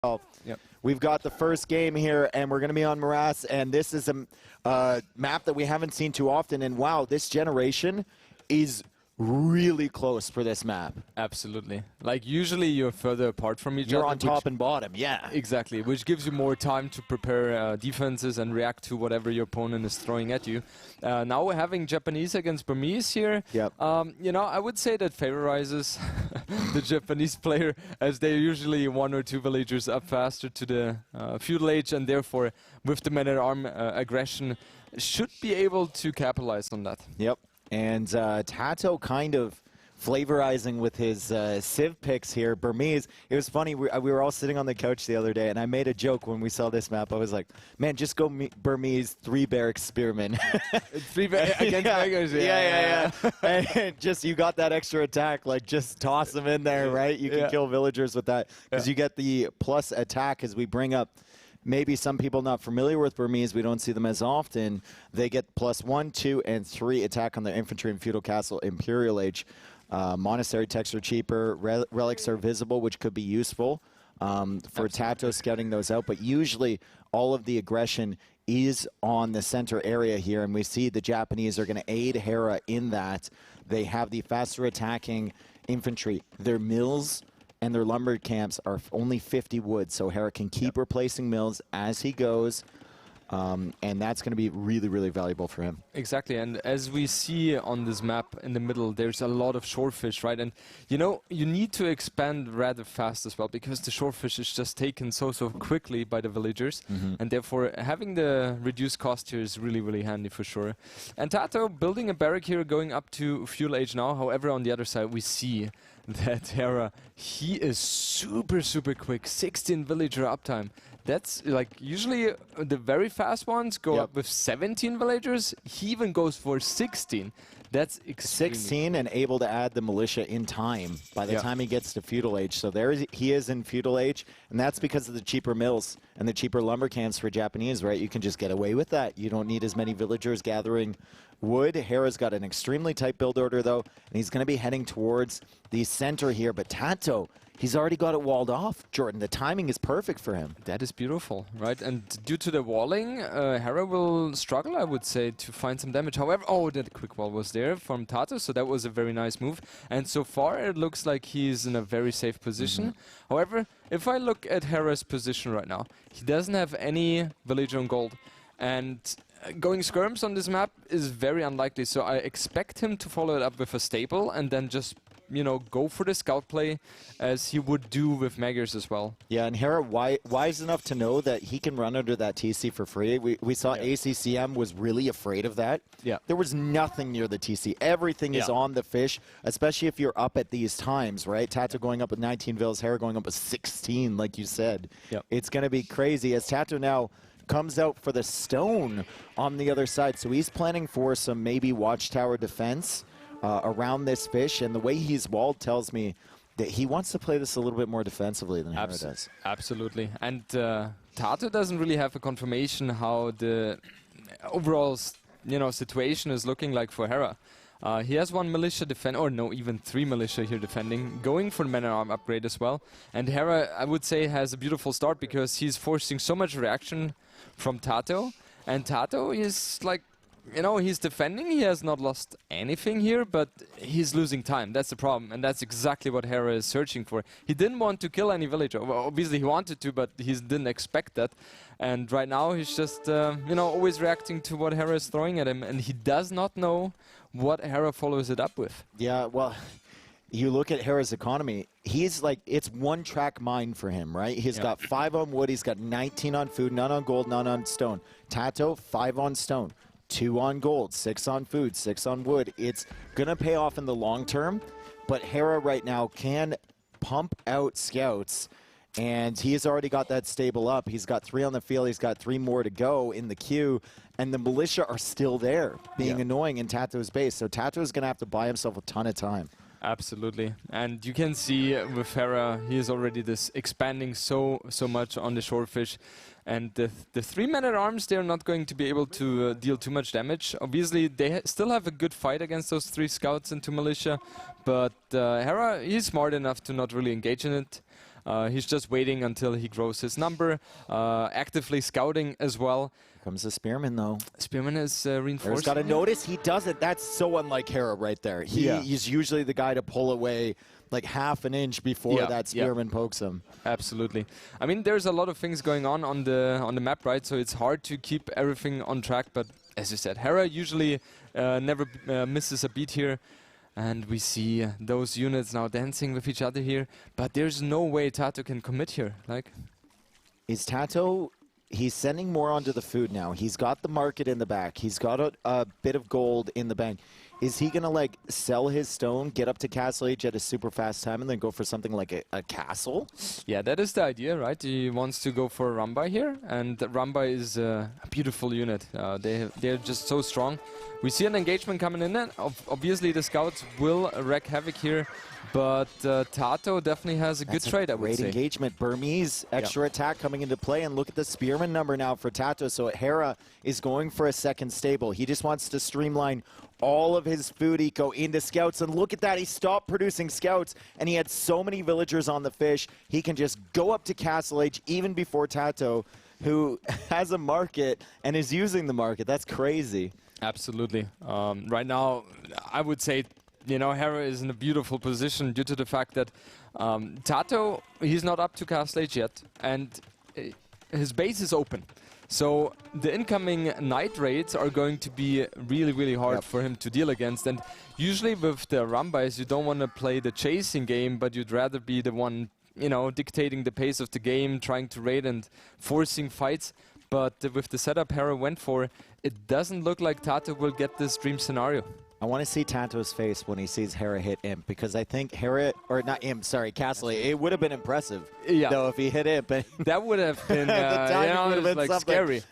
Well, we've got the first game here, and we're going to be on Morass, and this is a map that we haven't seen too often, and wow, this generation is really close for this map. Absolutely. Like, usually you're further apart from each other. You're on top and bottom, yeah. Exactly, which gives you more time to prepare defenses and react to whatever your opponent is throwing at you. Now we're having Japanese against Burmese here. Yep. You know, I would say that favorizes the Japanese player, as they're usually one or two villagers up faster to the feudal age, and therefore, with the man-at-arm aggression, should be able to capitalize on that. Yep. And TaToH kind of flavorizing with his Civ picks here. Burmese, it was funny, we were all sitting on the couch the other day, and I made a joke when we saw this map. I was like, man, just go Burmese 3-bear spearman. 3-bear against beggars, yeah. And just, you got that extra attack, like just toss them in there, right? You can kill villagers with that, because you get the plus attack as we bring up. Maybe some people not familiar with Burmese, we don't see them as often. They get +1, 2, and 3 attack on their infantry and feudal castle Imperial Age. Monastery texts are cheaper. Relics are visible, which could be useful for TaToH scouting those out. But usually all of the aggression is on the center area here, and we see the Japanese are going to aid Hera in that. They have the faster attacking infantry. Their mills and their lumber camps are only 50 wood, so Hera can keep replacing mills as he goes, and that's going to be really, really valuable for him. Exactly, and as we see on this map in the middle, there's a lot of shorefish, right? And you know, you need to expand rather fast as well, because the shorefish is just taken so quickly by the villagers, and therefore having the reduced cost here is really, really handy for sure. And TaToH building a barrack here, going up to feudal age now. However, on the other side, we see that Hera, he is super quick, 16 villager uptime. That's like, usually the very fast ones go up with 17 villagers. He even goes for 16. That's 16 and able to add the militia in time by the time he gets to feudal age. So there he is in feudal age, and that's because of the cheaper mills and the cheaper lumber camps for Japanese, right? You can just get away with that. You don't need as many villagers gathering wood. Hera's got an extremely tight build order though, and he's going to be heading towards the center here. But TaToH, he's already got it walled off, Jordan. The timing is perfect for him. That is beautiful, right? And due to the walling, Hera will struggle, I would say, to find some damage. However, oh, that quick wall was there from TaToH, so that was a very nice move. And so far, it looks like he's in a very safe position. However, if I look at Hera's position right now, he doesn't have any villager on gold. And going skirms on this map is very unlikely, so I expect him to follow it up with a stable and then just, you know, go for the scout play as he would do with Magyars as well. Yeah, and Hera wise enough to know that he can run under that TC for free. We saw ACCM was really afraid of that. Yeah. There was nothing near the TC. Everything is on the fish, especially if you're up at these times, right? TaToH going up with 19 vills, Hera going up with 16, like you said. It's going to be crazy as TaToH now comes out for the stone on the other side. So he's planning for some maybe watchtower defense around this fish, and the way he's walled tells me that he wants to play this a little bit more defensively than Hera does. Absolutely. And TaToH doesn't really have a confirmation how the overall situation is looking like for Hera. He has one militia defend, or no, even 3 militia here defending, going for the man-at-arm upgrade as well. And Hera, I would say, has a beautiful start because he's forcing so much reaction from TaToH. And TaToH is like, you know, he's defending, he has not lost anything here, but he's losing time. That's the problem, and that's exactly what Hera is searching for. He didn't want to kill any villager. Well, obviously he wanted to, but he didn't expect that. And right now he's just, you know, always reacting to what Hera is throwing at him, and he does not know what Hera follows it up with. Yeah, well, you look at Hera's economy, he's like, it's one-track mine for him, right? He's got 5 on wood, he's got 19 on food, none on gold, none on stone. TaToH, 5 on stone. 2 on gold, 6 on food, 6 on wood. It's going to pay off in the long term, but Hera right now can pump out scouts, and he's already got that stable up. He's got 3 on the field, he's got 3 more to go in the queue, and the militia are still there, being annoying in TaToH's base. So TaToH is going to have to buy himself a ton of time. Absolutely, and you can see with Hera, he is already expanding so much on the shorefish, and the 3 men-at-arms, they're not going to be able to deal too much damage. Obviously, they still have a good fight against those 3 scouts and 2 militia, but Hera, he's smart enough to not really engage in it. He's just waiting until he grows his number, actively scouting as well. Comes the Spearman, though. Spearman is reinforcing. He's got to notice he doesn't. That's so unlike Hera right there. He's usually the guy to pull away like half an inch before that Spearman pokes him. Absolutely. I mean, there's a lot of things going on the map, right? So it's hard to keep everything on track. But as you said, Hera usually never misses a beat here. And we see those units now dancing with each other here. But there's no way TaToH can commit here. Like, is TaToH... He's sending more onto the food now. He's got the market in the back. He's got a bit of gold in the bank. Is he going to, like, sell his stone, get up to Castle Age at a super fast time, and then go for something like a castle? Yeah, that is the idea, right? He wants to go for Rambai here, and Rambai is a beautiful unit. They're just so strong. We see an engagement coming in, and obviously the scouts will wreak havoc here. But TaToH definitely has a good trade, I would say. Great engagement. Burmese extra attack coming into play. And look at the Spearman number now for TaToH. So Hera is going for a second stable. He just wants to streamline all of his food eco into scouts. And look at that. He stopped producing scouts. And he had so many villagers on the fish. He can just go up to Castle Age even before TaToH, who has a market and is using the market. That's crazy. Absolutely. Right now, I would say, you know, Hera is in a beautiful position due to the fact that TaToH, he's not up to Castle Age yet, and his base is open. So the incoming night raids are going to be really, really hard for him to deal against. And usually with the Rambais, you don't want to play the chasing game, but you'd rather be the one, you know, dictating the pace of the game, trying to raid and forcing fights. But with the setup Hera went for, it doesn't look like TaToH will get this dream scenario. I want to see TaToH's face when he sees Hera hit Imp, because I think Hera, or not Imp, sorry, Castle, it would have been impressive, though, if he hit Imp. That would have been, like scary.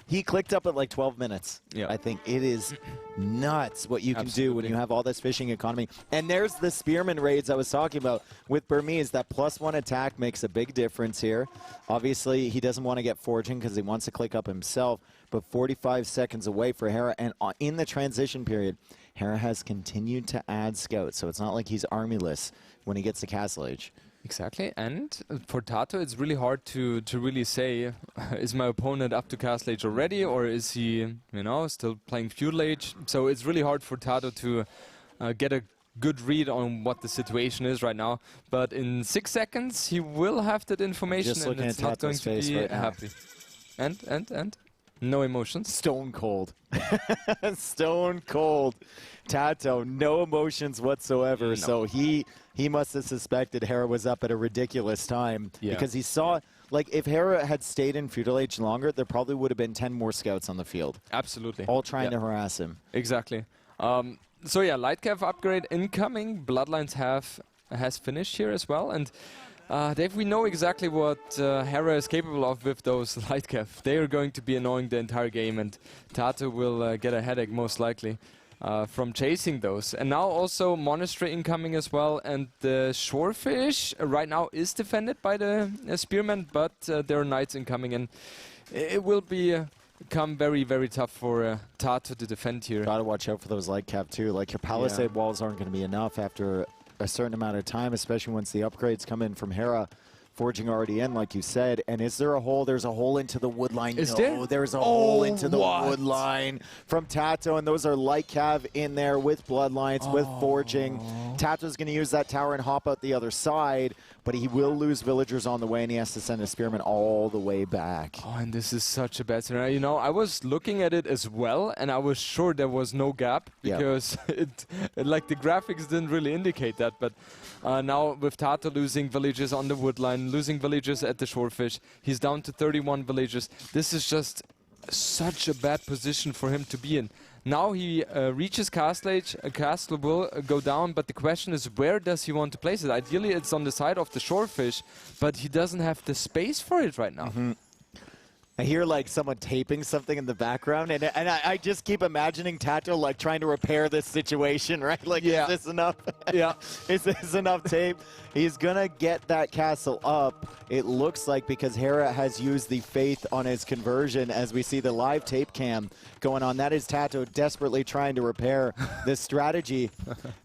He clicked up at like 12 minutes. I think it is nuts what you can do when you have all this fishing economy. And there's the Spearman raids I was talking about with Burmese. That +1 attack makes a big difference here. Obviously, he doesn't want to get forging because he wants to click up himself, but 45 seconds away for Hera. And in the transition period, Hera has continued to add scouts, so it's not like he's armyless when he gets to Castle Age. Exactly, and for TaToH, it's really hard to really say, is my opponent up to Castle Age already, or is he, you know, still playing Feudal Age? So it's really hard for TaToH to get a good read on what the situation is right now. But in 6 seconds, he will have that information, and it's not going to be happy. And? No emotions. Stone cold. Stone cold. TaToH, no emotions whatsoever. No. So he must have suspected Hera was up at a ridiculous time. Because he saw, like, if Hera had stayed in Feudal Age longer, there probably would have been 10 more scouts on the field. Absolutely. All trying to harass him. Exactly. So yeah, Lightcav upgrade incoming. Bloodlines has finished here as well. And Dave, we know exactly what Hera is capable of with those Lightcav. They are going to be annoying the entire game, and TaToH will get a headache most likely from chasing those. And now also Monastery incoming as well, and the Shorefish right now is defended by the Spearman, but there are Knights incoming, and it will become very, very tough for TaToH to defend here. Gotta watch out for those Lightcav too. Like, your Palisade walls aren't going to be enough after a certain amount of time, especially once the upgrades come in from Hera. Forging already in, like you said. And is there a hole? There's a hole into the wood line. Is there? There's a hole into the wood line from TaToH, and those are Lightcav in there with bloodlines, with forging. TaToH's going to use that tower and hop out the other side, but he will lose villagers on the way, and he has to send a Spearman all the way back. Oh, and this is such a bad scenario. You know, I was looking at it as well, and I was sure there was no gap, because like the graphics didn't really indicate that. But now with TaToH losing villages on the wood line, losing villages at the Shorefish, he's down to 31 villages. This is just such a bad position for him to be in. Now he reaches Castle Age, a castle will go down, but the question is, where does he want to place it? Ideally it's on the side of the Shorefish, but he doesn't have the space for it right now. I hear like someone taping something in the background, and I just keep imagining TaToH like trying to repair this situation, right? Like, is this enough? Is this enough tape? He's gonna get that castle up, it looks like, because Hera has used the faith on his conversion, as we see the live tape cam going on. That is TaToH desperately trying to repair this strategy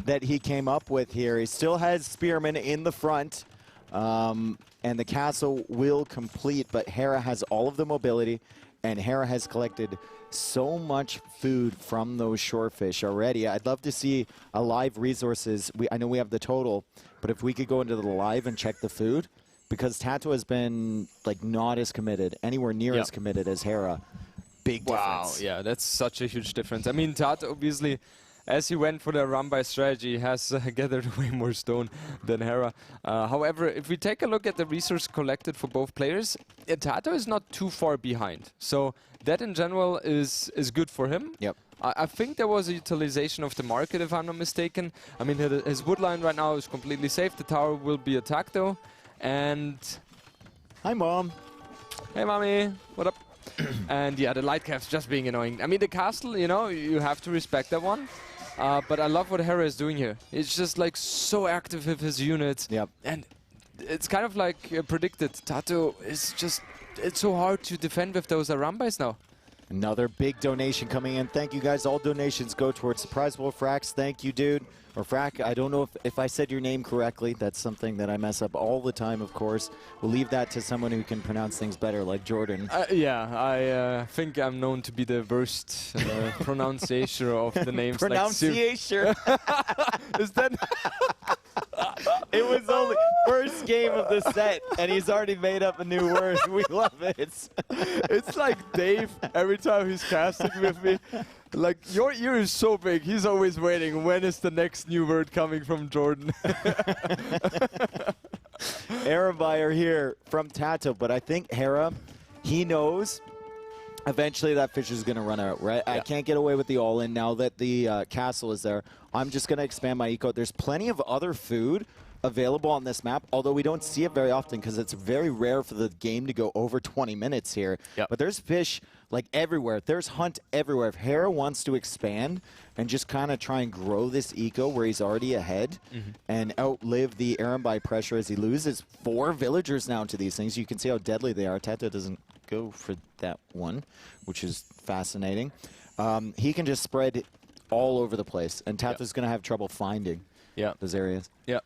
that he came up with here. He still has Spearman in the front. and the castle will complete, but Hera has all of the mobility, and Hera has collected so much food from those shorefish already. I'd love to see a live resources. I know we have the total, but if we could go into the live and check the food, because TaToH has been like not as committed, anywhere near as committed as Hera. Big difference. Wow, yeah, that's such a huge difference. I mean, TaToH obviously, as he went for the run-by strategy, has gathered way more stone than Hera. However, if we take a look at the resource collected for both players, TaToH is not too far behind. So that in general is good for him. Yep. I think there was a utilization of the market, if I'm not mistaken. I mean, his woodline right now is completely safe. The tower will be attacked though. And... Hi, Mom. Hey, Mommy. What up? And yeah, the light caps just being annoying. I mean, the castle, you know, you have to respect that one. But I love what Hera is doing here. It's just like so active with his units. Yep. And it's kind of like predicted. TaToH is just, it's so hard to defend with those Arambais now. Another big donation coming in. Thank you guys. All donations go towards Surprise Bowl. Frax, thank you, dude. Or Frack, I don't know if I said your name correctly. That's something that I mess up all the time, of course. We'll leave that to someone who can pronounce things better, like Jordan. Yeah, I think I'm known to be the worst pronunciation of the names. Pronunciation. Is that? It was only first game of the set, and he's already made up a new word. We love it. It's like Dave, every time he's casting with me. Like, your ear is so big, he's always waiting. When is the next new word coming from Jordan? Liereyy are here from TaToH, but I think Hera, he knows eventually that fish is going to run out, right? Yeah. I can't get away with the all-in now that the castle is there. I'm just going to expand my eco. There's plenty of other food available on this map, although we don't see it very often because it's very rare for the game to go over 20 minutes here. Yep. But there's fish like everywhere. There's hunt everywhere. If Hera wants to expand and just kind of try and grow this eco where he's already ahead and outlive the Arambai pressure as he loses 4 villagers now to these things, you can see how deadly they are. TaToH doesn't go for that one, which is fascinating. He can just spread all over the place, and TaToH's going to have trouble finding those areas. Yeah.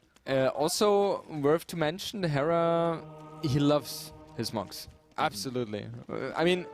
Also, worth to mention, Hera, he loves his monks. Absolutely. I mean,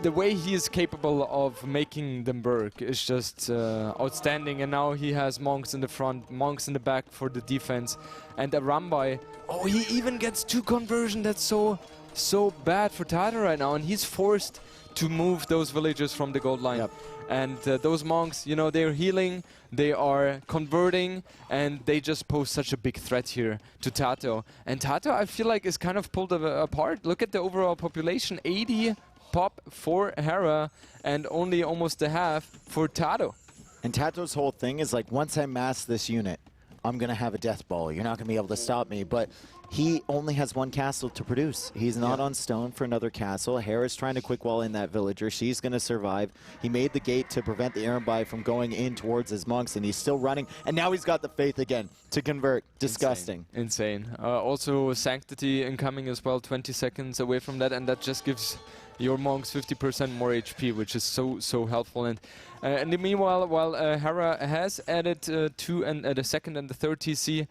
the way he is capable of making them work is just outstanding. And now he has monks in the front, monks in the back for the defense. And Arambai, oh, he even gets 2 conversion. That's so bad for TaToH right now. And he's forced to move those villagers from the gold line. Yep. And those monks, you know, they're healing, they are converting, and they just pose such a big threat here to TaToH. And TaToH, I feel like, is kind of pulled apart. Look at the overall population, 80 pop for Hera, and only almost a half for TaToH. And TaToH's whole thing is like, once I mass this unit, I'm going to have a death ball. You're not going to be able to stop me. But he only has 1 castle to produce. He's not on stone for another castle. Hera's trying to quick wall in that villager. She's going to survive. He made the gate to prevent the Arambai from going in towards his monks, and he's still running. And now he's got the faith again to convert. Disgusting. Insane. Also, Sanctity incoming as well, 20 seconds away from that, and that just gives your monks 50% more HP, which is so helpful. And in the meanwhile, while Hera has added 2 and the second and the third TC,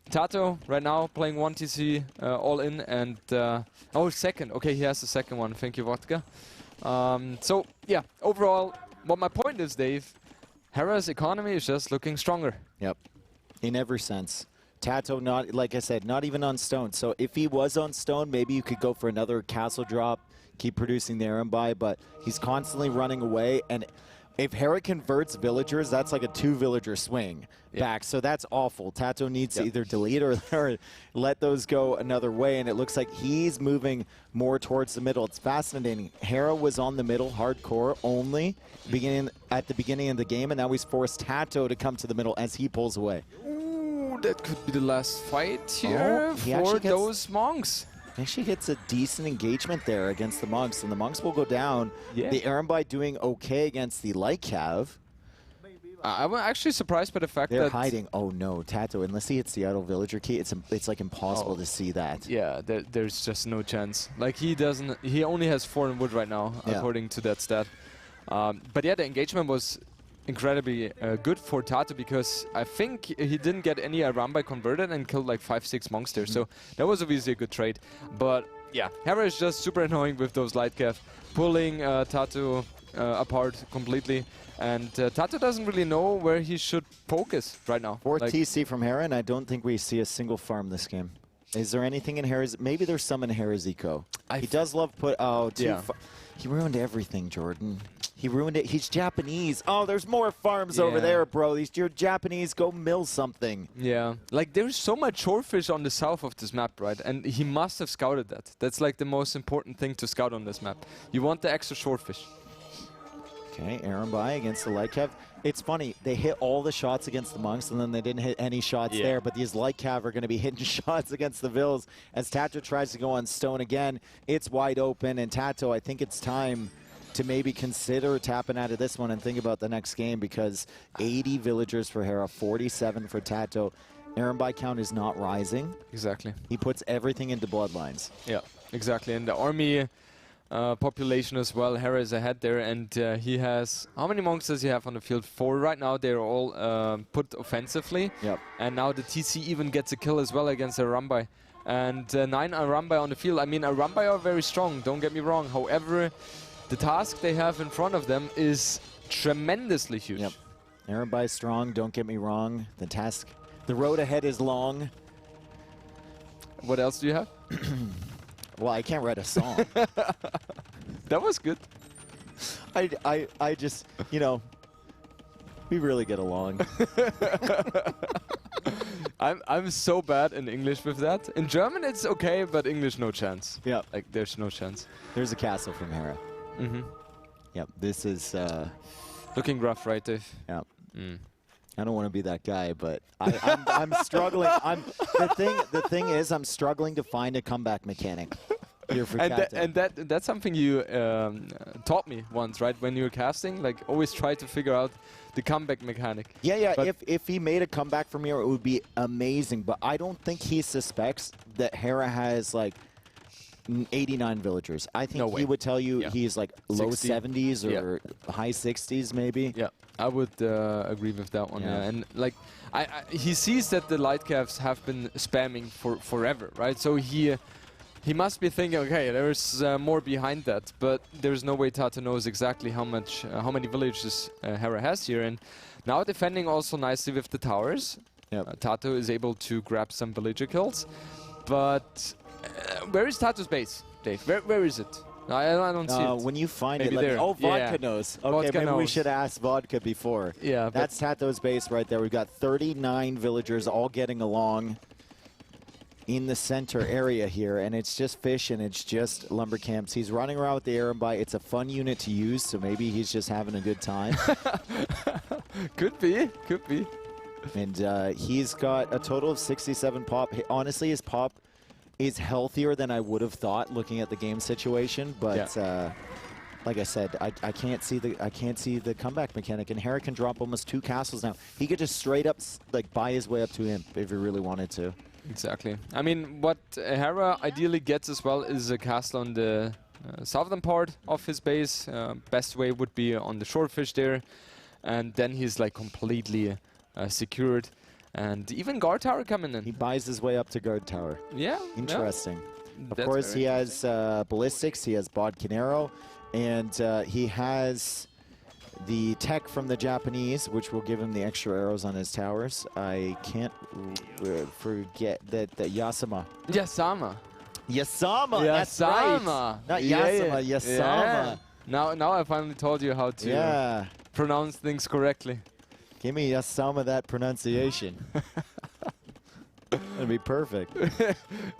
TaToH right now playing 1 TC all in, and second. Okay, he has the second one. Thank you, Vodka. So yeah, overall, what my point is, Dave, Hera's economy is just looking stronger. Yep, in every sense. TaToH, not, like I said, not even on stone. So if he was on stone, maybe you could go for another castle drop, keep producing the Arambai, but he's constantly running away. And if Hera converts villagers, that's like a 2 villager swing back. So that's awful. TaToH needs to either delete or let those go another way. And it looks like he's moving more towards the middle. It's fascinating. Hera was on the middle hardcore only at the beginning of the game, and now he's forced TaToH to come to the middle as he pulls away. Ooh, that could be the last fight here for those monks. He actually gets a decent engagement there against the monks, and the monks will go down. The Arambai doing okay against the light cav. I'm actually surprised by the fact that they're hiding. Oh no, TaToH, unless he hits the idle villager key, it's like impossible to see that. Yeah, there's just no chance. Like, he only has 4 in wood right now, according to that stat. But yeah, the engagement was incredibly good for TaToH, because I think he didn't get any Arambai converted and killed like 5-6 monks there. So that was obviously a good trade. But yeah, Hera is just super annoying with those light cav, pulling TaToH apart completely. And TaToH doesn't really know where he should focus right now. Fourth TC from Hera, and I don't think we see a single farm this game. Is there anything in Hera's? Maybe there's some in Hera's eco. He does love put. Oh, he ruined everything, Jordan. He ruined it. He's Japanese. Oh, there's more farms over there, bro. You're Japanese. Go mill something. Yeah. Like, there's so much shorefish on the south of this map, right? And he must have scouted that. That's like the most important thing to scout on this map. You want the extra shorefish. Okay, Arambai against the light cav. It's funny, they hit all the shots against the monks, and then they didn't hit any shots there, but these light cav are going to be hitting shots against the Villes. As TaToH tries to go on stone again, it's wide open, and TaToH, I think it's time to maybe consider tapping out of this one and think about the next game, because 80 villagers for Hera, 47 for TaToH. Arambai count is not rising. Exactly. He puts everything into bloodlines. Yeah, exactly. And the army population as well, Hera is ahead there, and he has, how many monks does he have on the field? 4 right now. They're all put offensively. Yep. And now the TC even gets a kill as well against Arambai. And 9 Arambai on the field. I mean, Arambai are very strong, don't get me wrong. However, the task they have in front of them is tremendously huge. Yep. Arambai strong, don't get me wrong. The road ahead is long. What else do you have? Well, I can't write a song. That was good. I just, you know, we really get along. I'm so bad in English with that. In German it's okay, but English no chance. Yeah. Like, there's no chance. There's a castle from Hera. Mm-hmm. Yep, this is... looking rough, right, Dave? Yeah. Mm. I don't want to be that guy, but I'm struggling. The thing is, I'm struggling to find a comeback mechanic here for and that's something you taught me once, right? When you were casting, like, always try to figure out the comeback mechanic. Yeah. If he made a comeback from here, it would be amazing. But I don't think he suspects that Hera has like 89 villagers. I think he would tell you he's like low 70s or high 60s maybe. Yeah, I would agree with that one. Yeah. And like, he sees that the light cavs have been spamming for forever, right? So he must be thinking, okay, there's more behind that, but there's no way TaToH knows exactly how many villages Hera has here. And now defending also nicely with the towers. Yep. TaToH is able to grab some villager kills, but where is TaToH's base, Dave? Where is it? I don't see it. When you find maybe it, there. Oh, Vodka knows. Okay, Vodka maybe we knows. should ask Vodka before. Yeah, that's TaToH's base right there. We've got 39 villagers all getting along in the center area here, and it's just fish and it's just lumber camps. He's running around with the Arambai. It's a fun unit to use, so maybe he's just having a good time. Could be. And he's got a total of 67 pop. Honestly, his pop is healthier than I would have thought looking at the game situation, but like I said, I can't see the comeback mechanic, and Hera can drop almost 2 castles now. He could just straight up like buy his way up to him if he really wanted to. Exactly. I mean, what Hera ideally gets as well is a castle on the southern part of his base. Best way would be on the shorefish there, and then he's like completely secured. And even guard tower coming in. He buys his way up to guard tower. Yeah. Interesting. Yeah. Of course, he has ballistics, he has Bodkinero, and he has the tech from the Japanese, which will give him the extra arrows on his towers. I can't forget that Yasama. Yasama. Yasama, that's right. Not Yasama, Yasama. Yeah. Now I finally told you how to pronounce things correctly. Give me some of that pronunciation. That'd be perfect.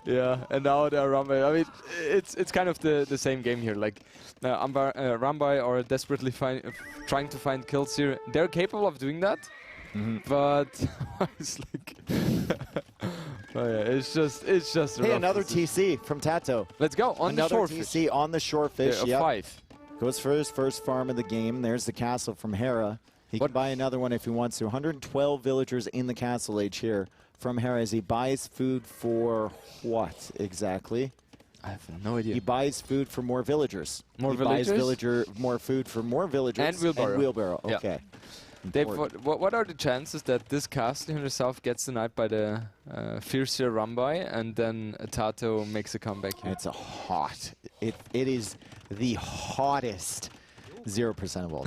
Yeah, and now the Arambai. I mean, it's kind of the same game here. Like, Arambai are desperately trying to find kills here. They're capable of doing that, but it's like, oh yeah, it's just. Hey, another TC from TaToH. Let's go on another the shorefish. TC on the shorefish. Yeah, 5. Goes for his first farm of the game. There's the castle from Hera. He can buy another one if he wants to. 112 villagers in the castle age here from Hera as he buys food for what exactly? I have no idea. He buys food for more villagers. More villagers? Buys more food for more villagers. And wheelbarrow. Okay. Dave, important. what are the chances that this castle himself gets denied by the fiercer Rambai and then TaToH makes a comeback here? It's a hot. It is the hottest 0% of all.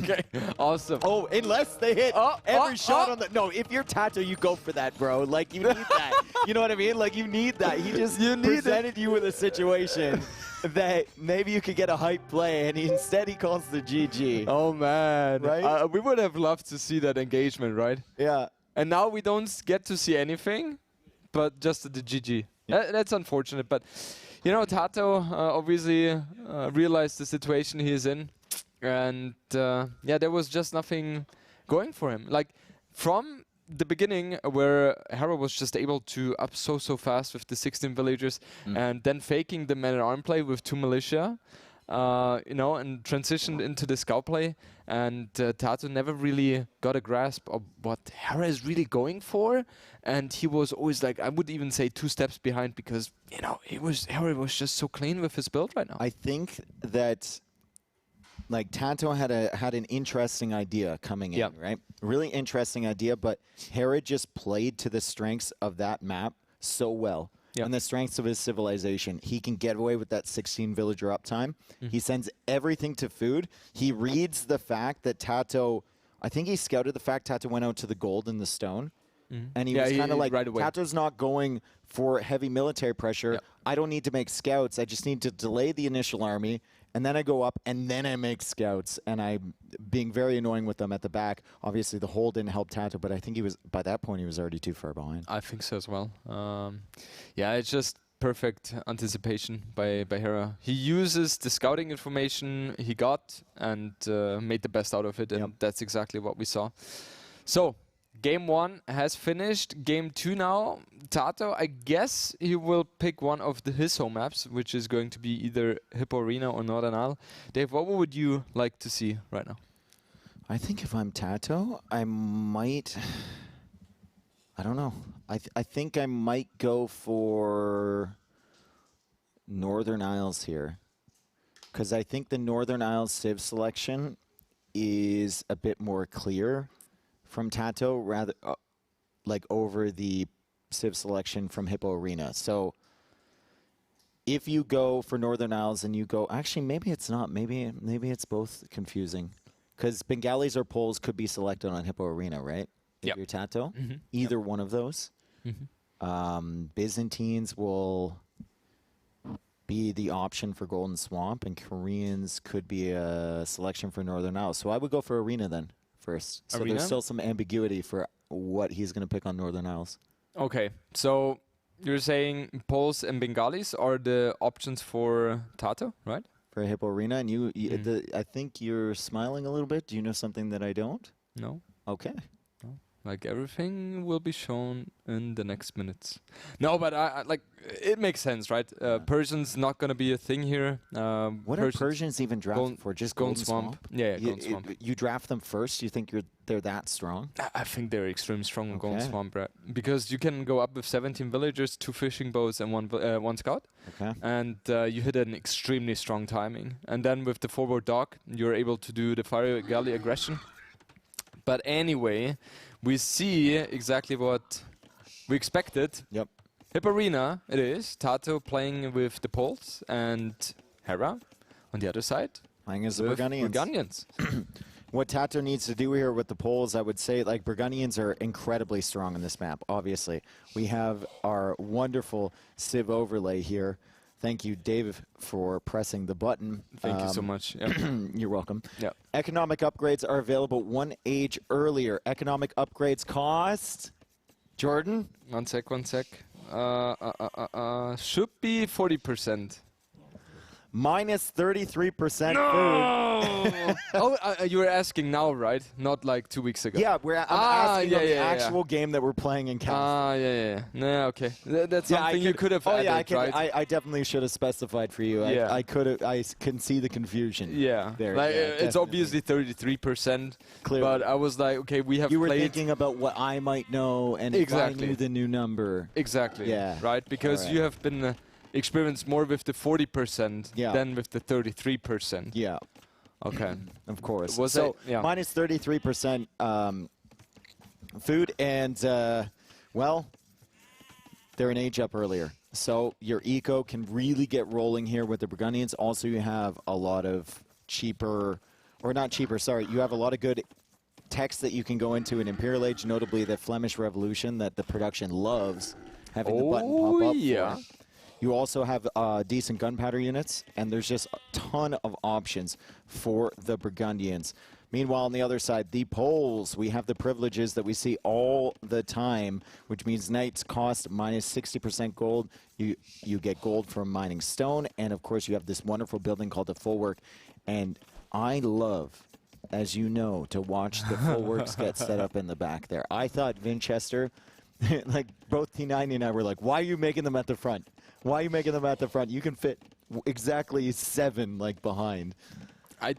Okay, awesome. Oh, unless they hit every shot on the... No, if you're TaToH, you go for that, bro. Like, you need that. You know what I mean? Like, you need that. He just presented you with a situation that maybe you could get a hype play, and instead he calls the GG. Oh, man. Right? We would have loved to see that engagement, right? Yeah. And now we don't get to see anything, but just the GG. Yeah. That's unfortunate, but... You know, TaToH obviously realized the situation he is in, and yeah, there was just nothing going for him. Like, from the beginning, where Hera was just able to up so fast with the 16 villagers, and then faking the man-at-arm play with 2 militia, you know, and transitioned into the scout play, and TaToH never really got a grasp of what Hera is really going for, and he was always like, I would even say 2 steps behind, because, you know, Hera was just so clean with his build right now. I think that, like, TaToH had an interesting idea coming in, right? Really interesting idea, but Hera just played to the strengths of that map so well. And the strengths of his civilization. He can get away with that 16 villager uptime. He sends everything to food. He reads the fact that TaToH, I think he scouted the fact TaToH went out to the gold and the stone. And he was kind of like, right away. TaToH's not going for heavy military pressure. I don't need to make scouts. I just need to delay the initial army. And then I go up, and then I make scouts. And I'm being very annoying with them at the back. Obviously, the hole didn't help TaToH, but I think he was, by that point, he was already too far behind. I think so as well. Yeah, it's just perfect anticipation by Hera. He uses the scouting information he got and made the best out of it, and that's exactly what we saw. So, Game 1 has finished. Game 2 now. TaToH, I guess he will pick one of his home maps, which is going to be either Hippo Arena or Northern Isle. Dave, what would you like to see right now? I think if I'm TaToH, I might... I don't know. I think I might go for Northern Isles here. Because I think the Northern Isles Civ selection is a bit more clear from TaToH, rather like over the Civ selection from Hippo Arena. So if you go for Northern Isles and you go, actually maybe it's not, maybe it's both confusing, because Bengalis or Poles could be selected on Hippo Arena, right? If you're TaToH, either one of those. Byzantines will be the option for Golden Swamp, and Koreans could be a selection for Northern Isles. So I would go for Arena then first. So Arena? there's still some ambiguity for what he's going to pick on Northern Isles. Okay, so you're saying Poles and Bengalis are the options for TaToH, right? For Hippo Arena, and I think you're smiling a little bit. Do you know something that I don't? No. Okay. Like, everything will be shown in the next minutes. No, but I like, it makes sense, right? Persian's not going to be a thing here. What are Persians even drafted for? Just Golden Swamp? Yeah, Golden Swamp. You draft them first? You think they're that strong? I think they're extremely strong in Golden Swamp, right? Because you can go up with 17 villagers, 2 fishing boats, and one scout. Okay. And you hit an extremely strong timing. And then with the forward dock, you're able to do the fire galley aggression. But anyway, we see exactly what we expected. Yep. Hip Arena, it is. TaToH playing with the Poles and Hera on the other side. Playing as the Burgundians. What TaToH needs to do here with the Poles, I would say, like, Burgundians are incredibly strong on this map, obviously. We have our wonderful Civ overlay here. Thank you, Dave, for pressing the button. Thank you so much. Yep. You're welcome. Yep. Economic upgrades are available 1 age earlier. Economic upgrades cost... Jordan? One sec. Should be 40%. Minus 33% No! Oh, you were asking now, right? Not like 2 weeks ago. Yeah, I'm asking on the actual game that we're playing in Cast. Yeah. No, okay. That's something you could have added, right? I definitely should have specified for you. Yeah. I can see the confusion. Yeah. There. Like, Yeah, it's obviously 33%. Clearly. But I was like, okay, we have You were played thinking about what I might know, and if I knew the new number. Exactly. Yeah. Right? Because you have been... experienced more with the 40% than with the 33%. Yeah. Okay. Of course. Was so it? Yeah. minus 33% food, and well, they're an age up earlier. So your eco can really get rolling here with the Burgundians. Also, you have a lot of cheaper, or not cheaper, sorry, you have a lot of good text that you can go into in Imperial Age, notably the Flemish Revolution that the production loves having the button pop up yeah. for. You also have decent gunpowder units, and there's just a ton of options for the Burgundians. Meanwhile, on the other side, the Poles, we have the privileges that we see all the time, which means knights cost minus 60% gold. You get gold from mining stone, and of course you have this wonderful building called the Full Work. And I love, as you know, to watch the Full Works get set up in the back there. I thought Vinchester, like both T90 and I were like, why are you making them at the front? Why are you making them at the front? You can fit exactly 7 like behind.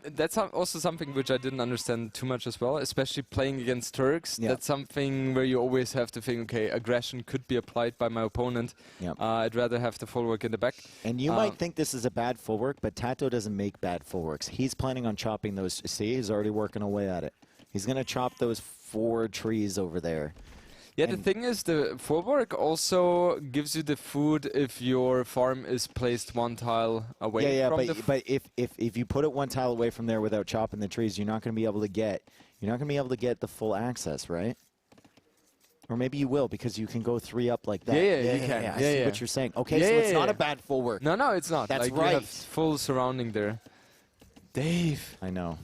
That's also something which I didn't understand too much as well, especially playing against Turks. Yeah. That's something where you always have to think, okay, aggression could be applied by my opponent. Yeah. I'd rather have the full work in the back. And you might think this is a bad full work, but TaToH doesn't make bad full works. He's planning on chopping those. See, he's already working away at it. He's going to chop those 4 trees over there. Yeah, the thing is, the full work also gives you the food if your farm is placed 1 tile away from the but if you put it 1 tile away from there without chopping the trees, you're not going to be able to get the full access, right? Or maybe you will, because you can go 3 up like that. Yeah, you can. I see what you're saying. Okay, so it's not a bad full work. No, it's not. That's like, right. You have full surrounding there. Dave. I know.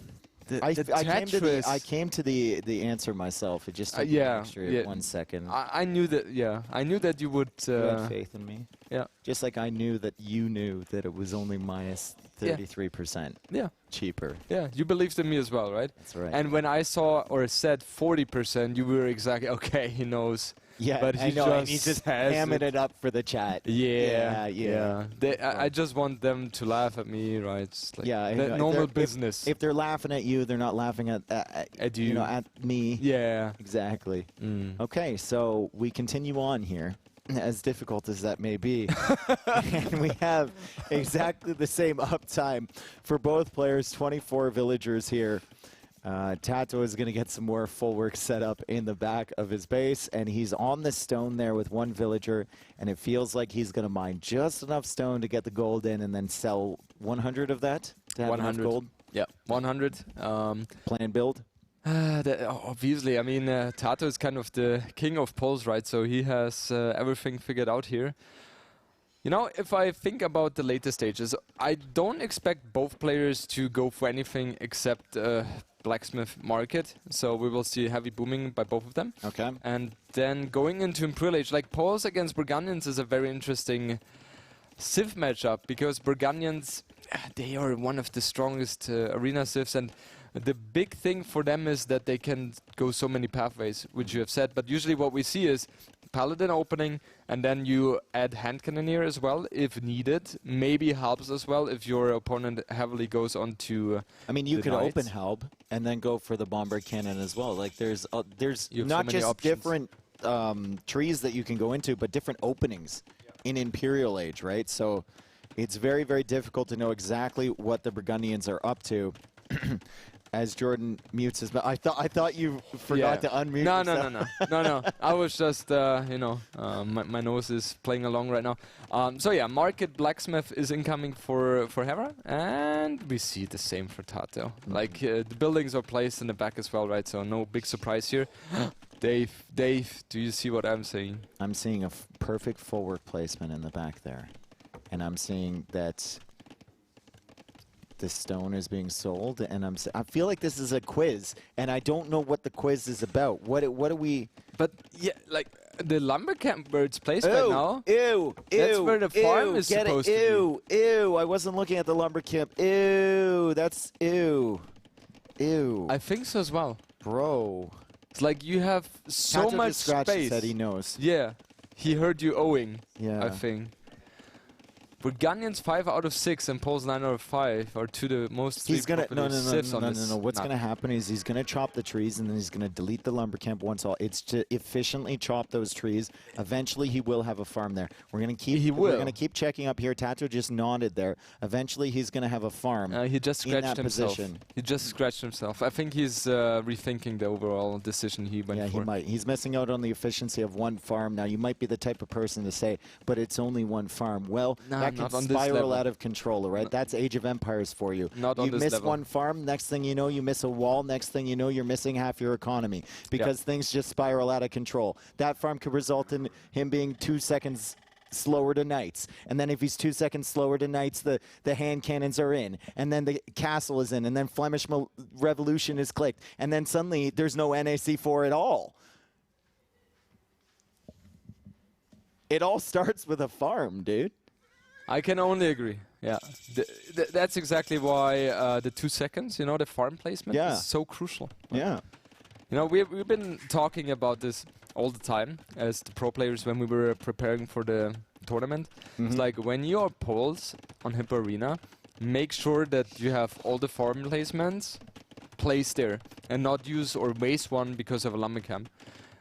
I came to the answer myself. It just took me an extra 1 second. I knew that. Yeah, I knew that you would. You had faith in me. Yeah. Just like I knew that you knew that it was only minus 33%. Yeah. Cheaper. Yeah, you believed in me as well, right? That's right. And when I saw or said 40%, you were exactly okay. He knows. Yeah, but I know. And he's just has hamming it up for the chat. Yeah. Yeah. I just want them to laugh at me, right? It's like yeah, normal business. If they're laughing at you, they're not laughing at you. You know, at me. Yeah. Exactly. Okay, so we continue on here, as difficult as that may be. And we have exactly the same uptime for both players, 24 villagers here. TaToH is going to get some more full work set up in the back of his base, and he's on the stone there with 1 villager, and it feels like he's going to mine just enough stone to get the gold in and then sell 100 of that to have 100 enough gold. Yeah, 100. Plan build. Obviously, I mean, TaToH is kind of the king of poles, right? So he has everything figured out here. You know, if I think about the later stages, I don't expect both players to go for anything except blacksmith market. So we will see heavy booming by both of them. Okay. And then going into Imperial Age, like Poles against Burgundians is a very interesting civ matchup, because Burgundians, they are one of the strongest arena civs, and the big thing for them is that they can go so many pathways, which you have said. But usually what we see is Paladin opening, and then you add Hand Cannoneer as well if needed. Maybe helps as well if your opponent heavily goes on to I mean, you could open Helb and then go for the Bombard Cannon as well. Like there's not just options. different trees that you can go into, but different openings in Imperial Age, right? So it's very, very difficult to know exactly what the Burgundians are up to. As Jordan mutes his mouth. I thought you forgot to unmute yourself. No. I was just, you know, my nose is playing along right now. So yeah, Market Blacksmith is incoming for Hera, and we see the same for TaToH. Like, the buildings are placed in the back as well, right? So no big surprise here. Dave, do you see what I'm saying? I'm seeing a perfect full work placement in the back there. And I'm seeing that the stone is being sold, and I feel like this is a quiz, and I don't know what the quiz is about. What are we? But yeah, like the lumber camp where it's placed right now. Ew! That's where the farm is supposed to be. Ew! I wasn't looking at the lumber camp. Ew! That's ew! Ew! I think so as well, bro. It's like you have so TaToH much space. space. Said he knows. Yeah, he heard you owing. Yeah. I think. Burgundians 5 out of 6 and Poles 9 out of 5 are the most. He's gonna no. What's gonna happen is he's gonna chop the trees and then he's gonna delete the lumber camp once all. It's to efficiently chop those trees. Eventually, he will have a farm there. We're gonna keep. We're gonna keep checking up here. TaToH just nodded there. Eventually, he's gonna have a farm. He just scratched himself. Position. He just scratched himself. I think he's rethinking the overall decision he went for. Yeah, he might. He's missing out on the efficiency of one farm. Now, you might be the type of person to say, but it's only one farm. Well, that can spiral out of control, right? That's Age of Empires for you. You miss one farm, next thing you know, you miss a wall, next thing you know, you're missing half your economy because things just spiral out of control. That farm could result in him being 2 seconds slower to knights, and then if he's 2 seconds slower to knights, the hand cannons are in, and then the castle is in, and then Flemish Revolution is clicked, and then suddenly there's no NAC4 at all. It all starts with a farm, dude. I can only agree. Yeah, that's exactly why the 2 seconds, you know, the farm placement is so crucial. Yeah. You know, we've been talking about this all the time as the pro players when we were preparing for the tournament. It's like when you are Poles on Hippo Arena, make sure that you have all the farm placements placed there and not use or waste one because of a lumber camp.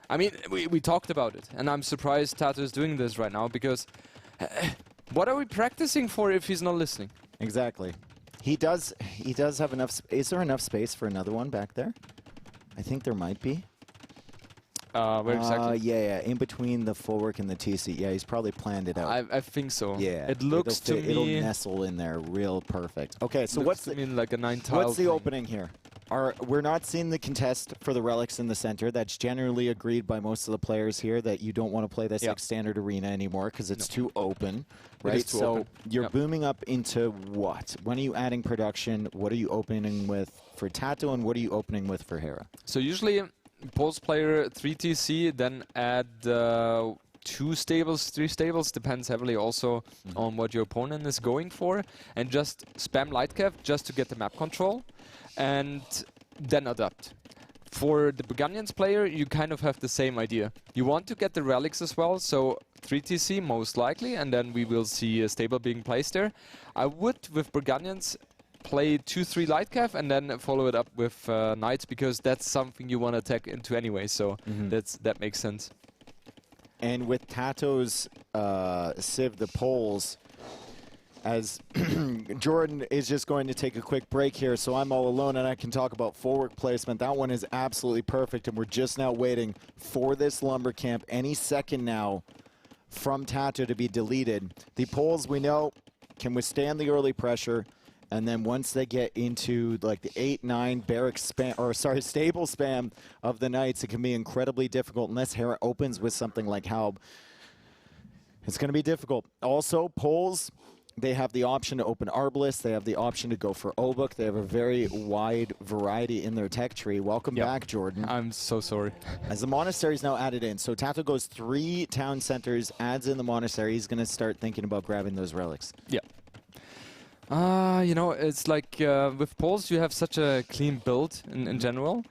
I mean, we talked about it, and I'm surprised TaToH is doing this right now because what are we practicing for if he's not listening? Exactly. He does have enough. Is there enough space for another one back there? I think there might be. Where exactly? Yeah, in between the full and the TC. Yeah, he's probably planned it out. I think so. Yeah, it looks to me it'll nestle in there real perfect. Okay, so what's like a 9-tile what's the opening here? We're not seeing the contest for the relics in the center. That's generally agreed by most of the players here that you don't want to play this standard arena anymore because it's too open, right? So you're booming up into what? When are you adding production? What are you opening with for TaToH, and what are you opening with for Hera? So usually Poles player 3 TC, then add 2 stables, 3 stables, depends heavily also on what your opponent is going for, and just spam lightcap just to get the map control, and then adapt. For the Burgundians player, you kind of have the same idea. You want to get the relics as well, so 3 TC most likely, and then we will see a stable being placed there. I would, with Burgundians, play 2-3 lightcap and then follow it up with knights, because that's something you want to attack into anyway, so that makes sense. And with TaToH's Civ, the Poles, as Jordan is just going to take a quick break here, so I'm all alone and I can talk about forward placement. That one is absolutely perfect, and we're just now waiting for this lumber camp any second now from TaToH to be deleted. The Poles, we know, can withstand the early pressure, and then once they get into like the 8-9 barrack spam, or sorry, stable spam of the knights, it can be incredibly difficult unless Hera opens with something like Halb. It's going to be difficult. Also, Poles, they have the option to open Arbalest. They have the option to go for Obuk. They have a very wide variety in their tech tree. Welcome back, Jordan. I'm so sorry. As the monastery is now added in, so TaToH goes 3 town centers, adds in the monastery. He's going to start thinking about grabbing those relics. Yeah. You know, it's like with Poles, you have such a clean build in general,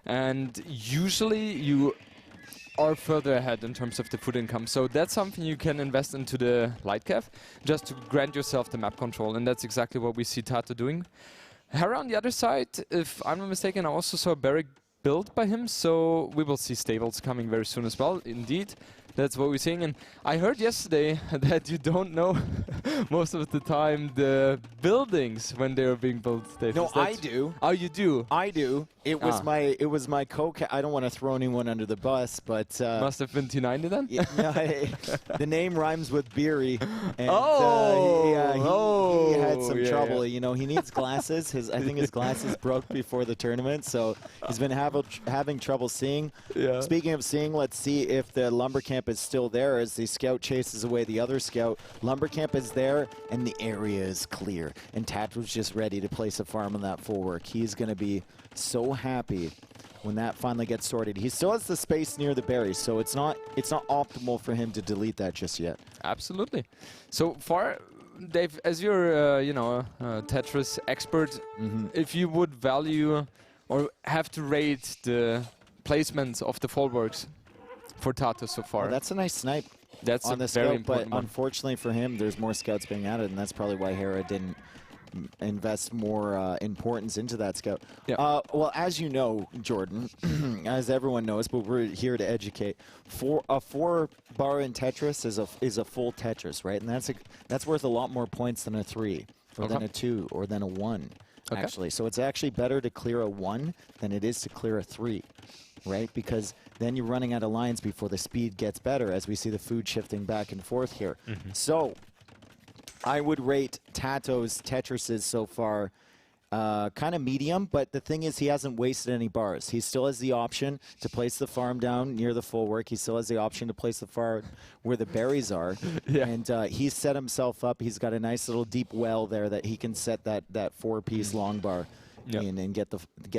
and usually you are further ahead in terms of the food income. So that's something you can invest into the light cap just to grant yourself the map control, and that's exactly what we see TaToH doing. Hera on the other side, if I'm not mistaken, I also saw a barrack built by him, so we will see stables coming very soon as well. Indeed, that's what we're seeing. And I heard yesterday that you don't know most of the time the buildings when they are being built. Dave. No, I do. Oh, you do? I do. It was my I don't want to throw anyone under the bus, but must have been T90 then. Yeah, the name rhymes with Beery, and he had some trouble. You know, he needs glasses. I think his glasses broke before the tournament, so he's been having trouble seeing. Yeah. Speaking of seeing, let's see if the lumber camp is still there as the scout chases away the other scout. Lumber camp is there, and the area is clear. And TaToH was just ready to place a farm on that full work. He's going to be so happy when that finally gets sorted. He still has the space near the berries, so it's not optimal for him to delete that just yet. Absolutely. So far, Dave, as you're Tetris expert, if you would value or have to rate the placements of the fallworks for TaToH so far. Oh, that's a nice snipe. That's on a the very scout, important but one. unfortunately for him, there's more scouts being added, and that's probably why Hera didn't invest more importance into that scout. Yeah. Well, as you know, Jordan, as everyone knows, but we're here to educate. A 4-bar in Tetris is a full Tetris, right? And that's worth a lot more points than a 3, or than a 2, or than a 1. Okay. Actually, so it's actually better to clear a 1 than it is to clear a 3, right? Because then you're running out of lines before the speed gets better, as we see the food shifting back and forth here. So I would rate TaToH's Tetrises so far kind of medium, but the thing is he hasn't wasted any bars. He still has the option to place the farm down near the full work. He still has the option to place the farm where the berries are. Yeah. And he's set himself up. He's got a nice little deep well there that he can set that 4-piece long bar in and get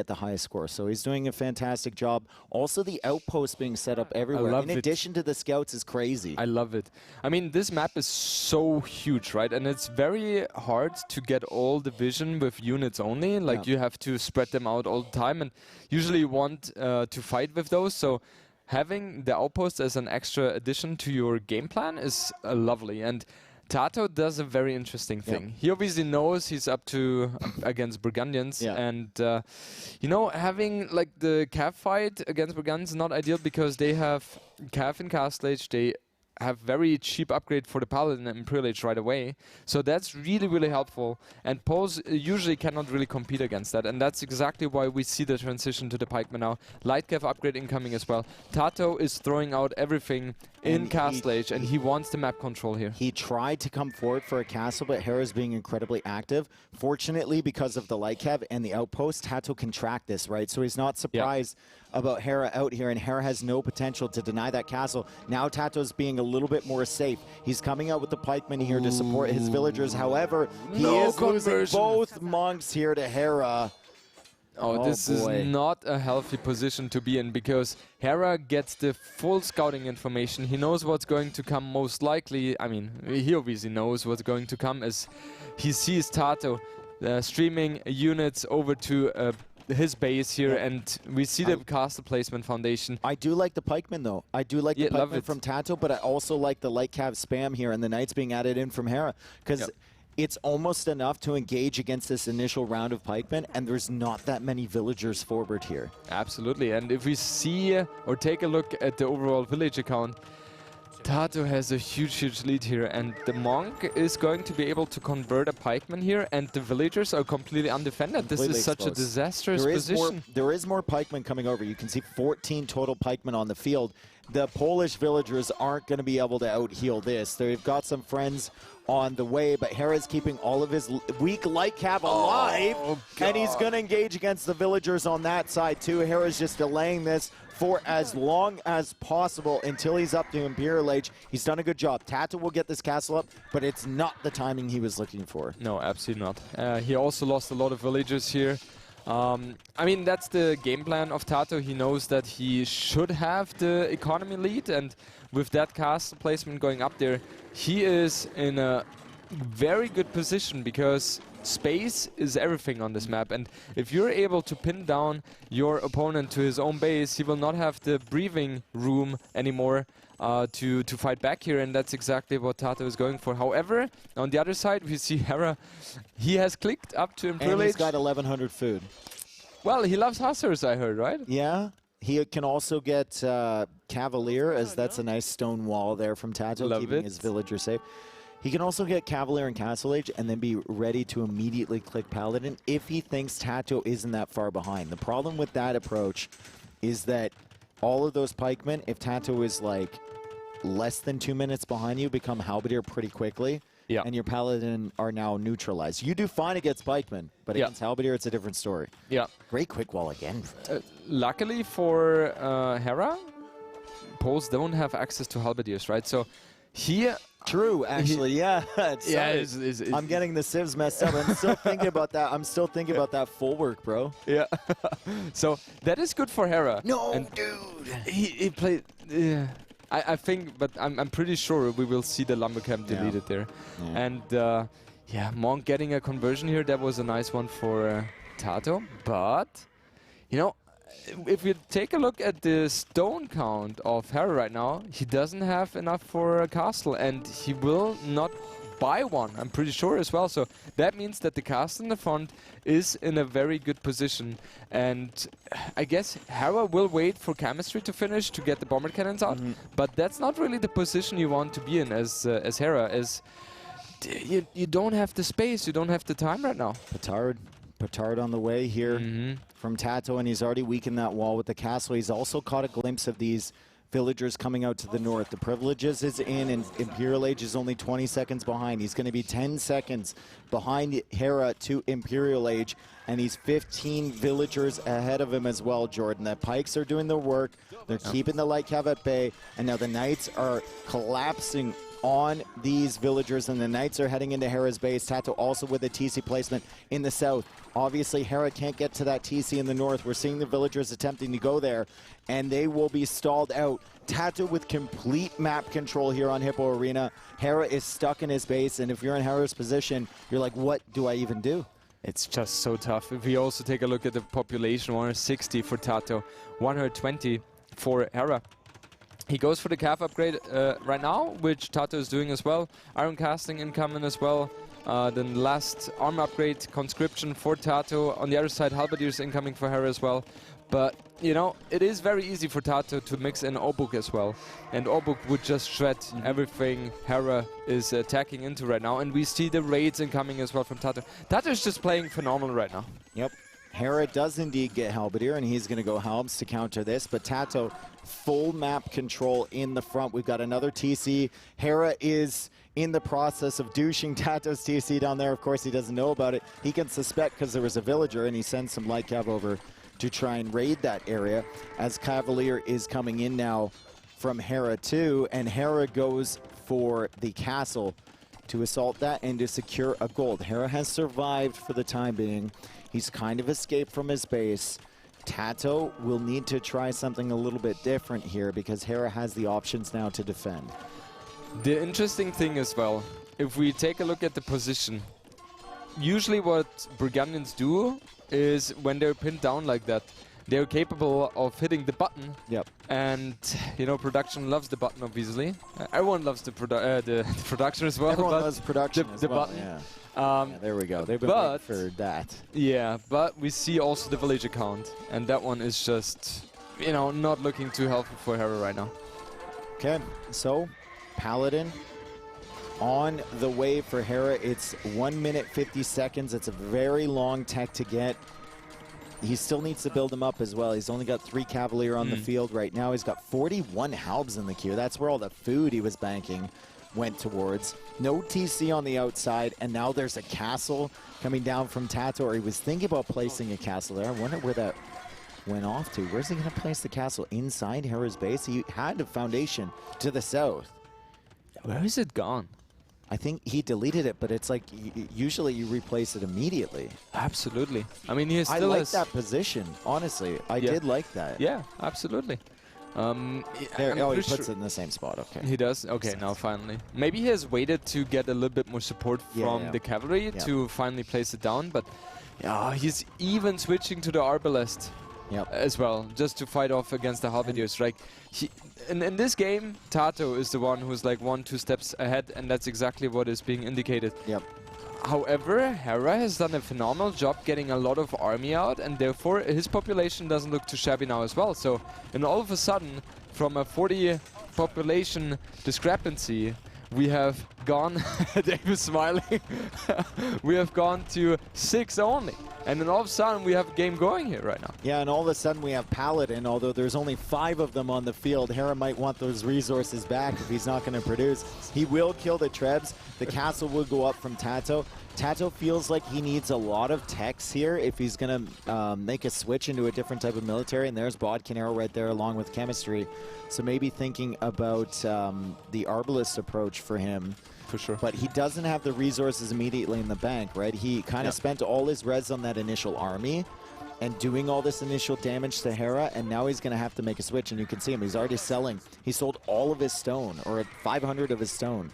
the highest score. So he's doing a fantastic job. Also, the outpost being set up everywhere, in addition to the scouts, is crazy. I love it. I mean, this map is so huge, right? And it's very hard to get all the vision with units only. Like, you have to spread them out all the time, and usually you want to fight with those. So having the outpost as an extra addition to your game plan is lovely. And TaToH does a very interesting thing. He obviously knows he's up to against Burgundians, and you know, having like the Cav fight against Burgundians is not ideal because they have Cav in Castle Age. They have very cheap upgrade for the Paladin and Imperial Age right away. So that's really, really helpful. And Poles usually cannot really compete against that. And that's exactly why we see the transition to the Pikeman now. Light Cav upgrade incoming as well. TaToH is throwing out everything in Castle Age, and he wants the map control here. He tried to come forward for a castle, but Hera's being incredibly active. Fortunately, because of the Light Cav and the outpost, TaToH can track this, right? So he's not surprised about Hera out here, and Hera has no potential to deny that castle. Now TaToH's being a little bit more safe. He's coming out with the pikemen here to support his villagers. However, he is losing both monks here to Hera. Oh, this is not a healthy position to be in, because Hera gets the full scouting information. He knows what's going to come most likely. I mean, he obviously knows what's going to come as he sees TaToH streaming units over to his base here, and we see the castle placement foundation. I do like the pikemen, though. I do like the pikemen from TaToH, but I also like the light cav spam here and the knights being added in from Hera, because it's almost enough to engage against this initial round of pikemen, and there's not that many villagers forward here. Absolutely, and if we see or take a look at the overall village account, TaToH has a huge lead here, and the monk is going to be able to convert a pikeman here, and the villagers are completely undefended. This is such a disastrous position. There is more pikemen coming over. You can see 14 total pikemen on the field. The Polish villagers aren't going to be able to out-heal this. They've got some friends on the way, but Hera's keeping all of his weak light cav alive, and he's going to engage against the villagers on that side too. Hera's just delaying this for as long as possible until he's up to Imperial Age. He's done a good job. TaToH will get this castle up, but it's not the timing he was looking for. No, absolutely not. He also lost a lot of villagers here. I mean, that's the game plan of TaToH. He knows that he should have the economy lead, and with that castle placement going up there, he is in a very good position, because space is everything on this map, and if you're able to pin down your opponent to his own base, he will not have the breathing room anymore to fight back here, and that's exactly what TaToH is going for. However, on the other side, we see Hera. He has clicked up to Imperial Age. And he's got 1,100 food. Well, he loves Hussars, I heard, right? Yeah. He can also get Cavalier, as that's a nice stone wall there from TaToH, keeping his villager safe. He can also get Cavalier and Castle Age and then be ready to immediately click Paladin if he thinks TaToH isn't that far behind. The problem with that approach is that all of those pikemen, if TaToH is like less than 2 minutes behind you, become Halberdier pretty quickly. Yeah. And your Paladin are now neutralized. You do fine against pikemen, but against Halberdier, it's a different story. Yeah. Great quick wall again. Luckily for Hera, Poles don't have access to Halberdiers, right? So here... True, actually, yeah. I'm getting the civs messed up. I'm still thinking about that. I'm still thinking about that full work, bro. Yeah. So that is good for Hera. No, and dude. He played... I think, but I'm pretty sure we will see the lumber camp deleted there. Yeah. And yeah, Monk getting a conversion here, that was a nice one for TaToH. But, you know, if you take a look at the stone count of Hera right now, he doesn't have enough for a castle, and he will not buy one, I'm pretty sure as well. So that means that the castle in the front is in a very good position, and I guess Hera will wait for chemistry to finish to get the bomber cannons out, but that's not really the position you want to be in as Hera, as you don't have the space, you don't have the time right now. Petard on the way here from TaToH, and he's already weakened that wall with the castle. He's also caught a glimpse of these villagers coming out to the north. The Privileges is in, and Imperial Age is only 20 seconds behind. He's going to be 10 seconds behind Hera to Imperial Age, and he's 15 villagers ahead of him as well, Jordan. The Pikes are doing the work. They're keeping the Light Cav at bay, and now the Knights are collapsing on these villagers, and the Knights are heading into Hera's base. TaToH also with a TC placement in the south. Obviously, Hera can't get to that TC in the north. We're seeing the villagers attempting to go there, and they will be stalled out. TaToH with complete map control here on Hippo Arena. Hera is stuck in his base, and if you're in Hera's position, you're like, what do I even do? It's just so tough. If we also take a look at the population, 160 for TaToH, 120 for Hera. He goes for the Cav upgrade right now, which TaToH is doing as well. Iron Casting incoming as well. Then last arm upgrade, Conscription for TaToH. On the other side, Halberdiers incoming for Hera as well. But, you know, it is very easy for TaToH to mix in Obuk as well. And Obuk would just shred everything Hera is attacking into right now. And we see the raids incoming as well from TaToH. TaToH is just playing phenomenal right now. Yep. Hera does indeed get Halberdier, and he's going to go Halbs to counter this. But TaToH, full map control in the front. We've got another TC. Hera is in the process of douching TaToH's TC down there. Of course, he doesn't know about it. He can suspect because there was a villager, and he sends some light cav over to try and raid that area, as Cavalier is coming in now from Hera too, and Hera goes for the castle to assault that and to secure a gold. Hera has survived for the time being. He's kind of escaped from his base. TaToH will need to try something a little bit different here because Hera has the options now to defend. The interesting thing as well, if we take a look at the position, usually what Burgundians do is when they're pinned down like that, they're capable of hitting the button. Yep. And, you know, production loves the button, obviously. Everyone loves the production as well. Everyone loves production as the well, button. yeah. Yeah, there we go. They've been waiting for that. Yeah, but we see also the village account, and that one is just, you know, not looking too helpful for Hera right now. Okay, so Paladin on the way for Hera. It's 1 minute 50 seconds. It's a very long tech to get. He still needs to build him up as well. He's only got 3 Cavalier on the field right now. He's got 41 Halbs in the queue. That's where all the food he was banking went towards. No TC on the outside, and now there's a castle coming down from TaToH, or he was thinking about placing a castle there. I wonder where that went off to. Where's he going to place the castle? Inside Hera's base? He had a foundation to the south. Where is it gone? I think he deleted it, but it's like usually you replace it immediately. Absolutely. I mean, he still I like that position, honestly. I did like that. Yeah, absolutely. There, oh, he puts it in the same spot. Okay. He does? Okay, now finally. Maybe he has waited to get a little bit more support from the cavalry to finally place it down, but he's even switching to the Arbalest as well, just to fight off against the Halberdiers. Like, in this game, TaToH is the one who's like 1-2 steps ahead, and that's exactly what is being indicated. Yep. However, Hera has done a phenomenal job getting a lot of army out, and therefore his population doesn't look too shabby now as well. So, and all of a sudden, from a 40 population discrepancy, we have gone, Dave is smiling, we have gone to 6 only. And then all of a sudden we have a game going here right now. Yeah, and all of a sudden we have Paladin, although there's only 5 of them on the field. Hera might want those resources back if he's not going to produce. He will kill the Trebs. The castle will go up from TaToH. TaToH feels like he needs a lot of techs here if he's going to make a switch into a different type of military. And there's Bodkin Arrow right there along with chemistry. So maybe thinking about the Arbalest approach for him. For sure. But he doesn't have the resources immediately in the bank, right? He kind of spent all his res on that initial army and doing all this initial damage to Hera, and now he's going to have to make a switch, and you can see him. He's already selling. He sold all of his stone, or 500 of his stone.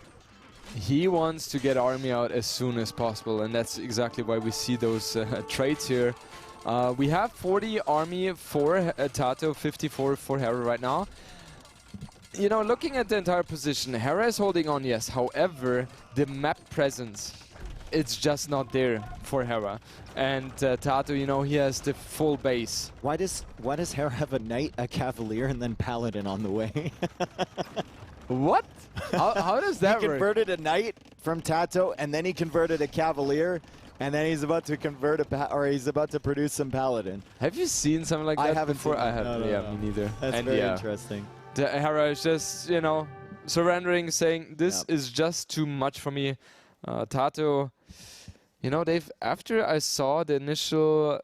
He wants to get army out as soon as possible, and that's exactly why we see those trades here. We have 40 army for TaToH, 54 for Hera right now. You know, looking at the entire position, Hera is holding on, yes. However, the map presence, it's just not there for Hera. And TaToH, you know, he has the full base. Why does Hera have a knight, a cavalier, and then paladin on the way? What? How does that He work? converted a knight from TaToH, and then he converted a cavalier, and then he's about to convert he's about to produce some paladin. Have you seen something like that I haven't before? seen I it. haven't. No, Yeah, no. me neither. That's and very interesting. The Hera is just, you know, surrendering, saying this Yep. is just too much for me. TaToH, you know, after I saw the initial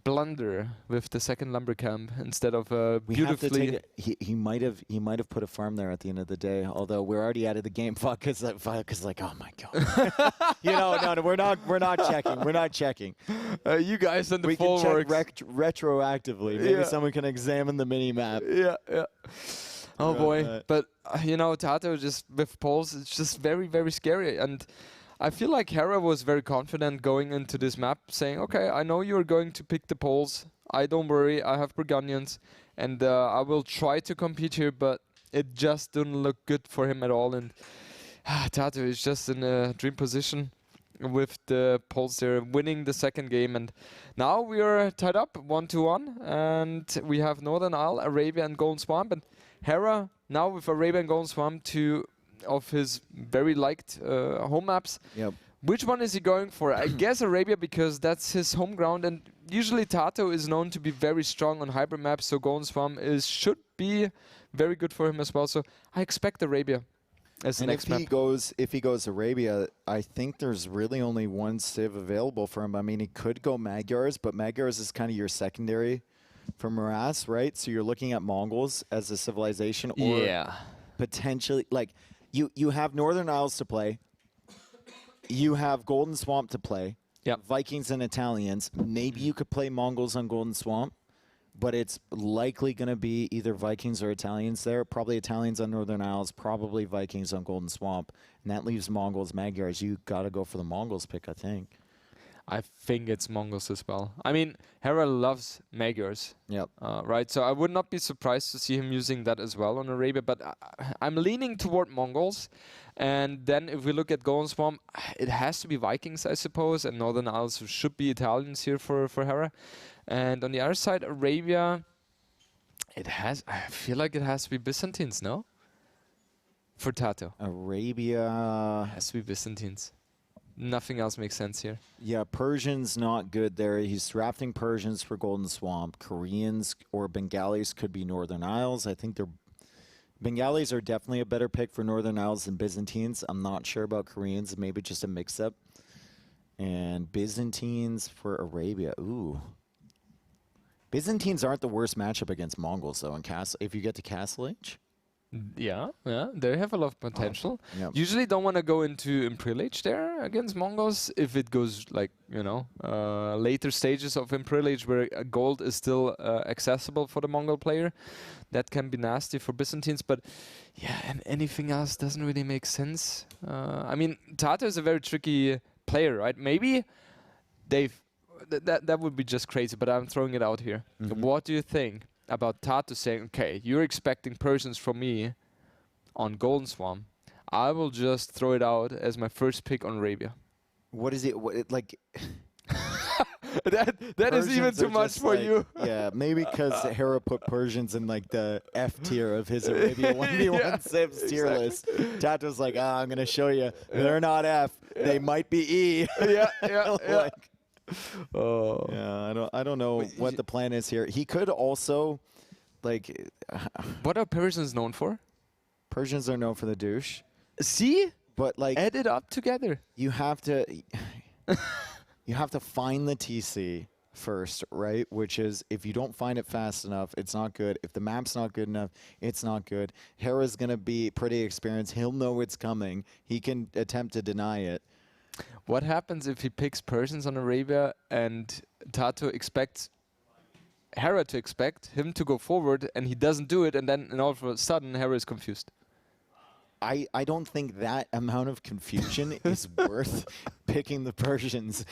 blunder with the second lumber camp instead of We have to beautifully. take it. He might have put a farm there at the end of the day. Although we're already out of the game. Fuck, because like, oh my god. You know, no, we're not checking. We're not checking. You guys on the We full can check works. retroactively. Maybe Yeah. someone can examine the mini map. Yeah, yeah. Oh boy, that. but you know, TaToH just with poles, it's just very, very scary. And I feel like Hera was very confident going into this map, saying, "Okay, I know you're going to pick the poles. I don't worry. I have Burgundians, and I will try to compete here." But it just didn't look good for him at all. And TaToH is just in a dream position with the poles there, winning the second game. And now we are tied up 1-1, and we have Northern Isle, Arabia, and Golden Swamp. And Hera now with Arabia and Golden Swamp, two of his very liked home maps. Yep. Which one is he going for? I guess Arabia, because that's his home ground, and usually TaToH is known to be very strong on hybrid maps, so Golden Swamp should be very good for him as well. So I expect Arabia as the And next map. if he goes Arabia, I think there's really only one civ available for him. I mean, he could go Magyars, but Magyars is kind of your secondary for Morass, right? So you're looking at Mongols as a civilization, or Yeah. potentially, like, you have Northern Isles to play. You have Golden Swamp to play. Yep. Vikings and Italians. Maybe you could play Mongols on Golden Swamp, but it's likely going to be either Vikings or Italians there. Probably Italians on Northern Isles, probably Vikings on Golden Swamp. And that leaves Mongols, Magyars. You got to go for the Mongols pick, I think. I think it's Mongols as well. I mean, Hera loves Magyars, Yep. right? So I would not be surprised to see him using that as well on Arabia, but I'm leaning toward Mongols. And then if we look at Golden Swamp, it has to be Vikings, I suppose, and Northern Isles should be Italians here for Hera. And on the other side, Arabia, I feel like it has to be Byzantines, no? For TaToH. Arabia. It has to be Byzantines. Nothing else makes sense here. Yeah, Persians not good there. He's drafting Persians for Golden Swamp. Koreans or Bengalis could be Northern Isles. I think Bengalis are definitely a better pick for Northern Isles than Byzantines. I'm not sure about Koreans. Maybe just a mix-up. And Byzantines for Arabia. Ooh. Byzantines aren't the worst matchup against Mongols, though, in if you get to Castle Age. Yeah, they have a lot of potential. Yep. Usually don't want to go into Imperial Age there against Mongols if it goes like, later stages of Imperial Age where gold is still accessible for the Mongol player. That can be nasty for Byzantines, but yeah, and anything else doesn't really make sense. I mean, TaToH is a very tricky player, right? Maybe that would be just crazy, but I'm throwing it out here. Mm-hmm. What do you think about TaToH saying, okay, you're expecting Persians from me on Golden Swamp. I will just throw it out as my first pick on Arabia. What is it? Like... that is even Persians too are much just for like, you. Yeah, maybe because Hera put Persians in like the F tier of his Arabia 1v1 Yeah, Civs tier list. TaToH's like, I'm going to show you. They're not F. They might be E. yeah. Like, Oh. yeah, I don't know what the plan is here. He could also, like... What are Persians known for? Persians are known for the douche. See? But like... Add it up together. You have to... You have to find the TC first, right? Which is, if you don't find it fast enough, it's not good. If the map's not good enough, it's not good. Hera's going to be pretty experienced. He'll know it's coming. He can attempt to deny it. What happens if he picks Persians on Arabia and TaToH expects Hera to expect him to go forward and he doesn't do it, and then all of a sudden Hera is confused? I don't think that amount of confusion is worth picking the Persians.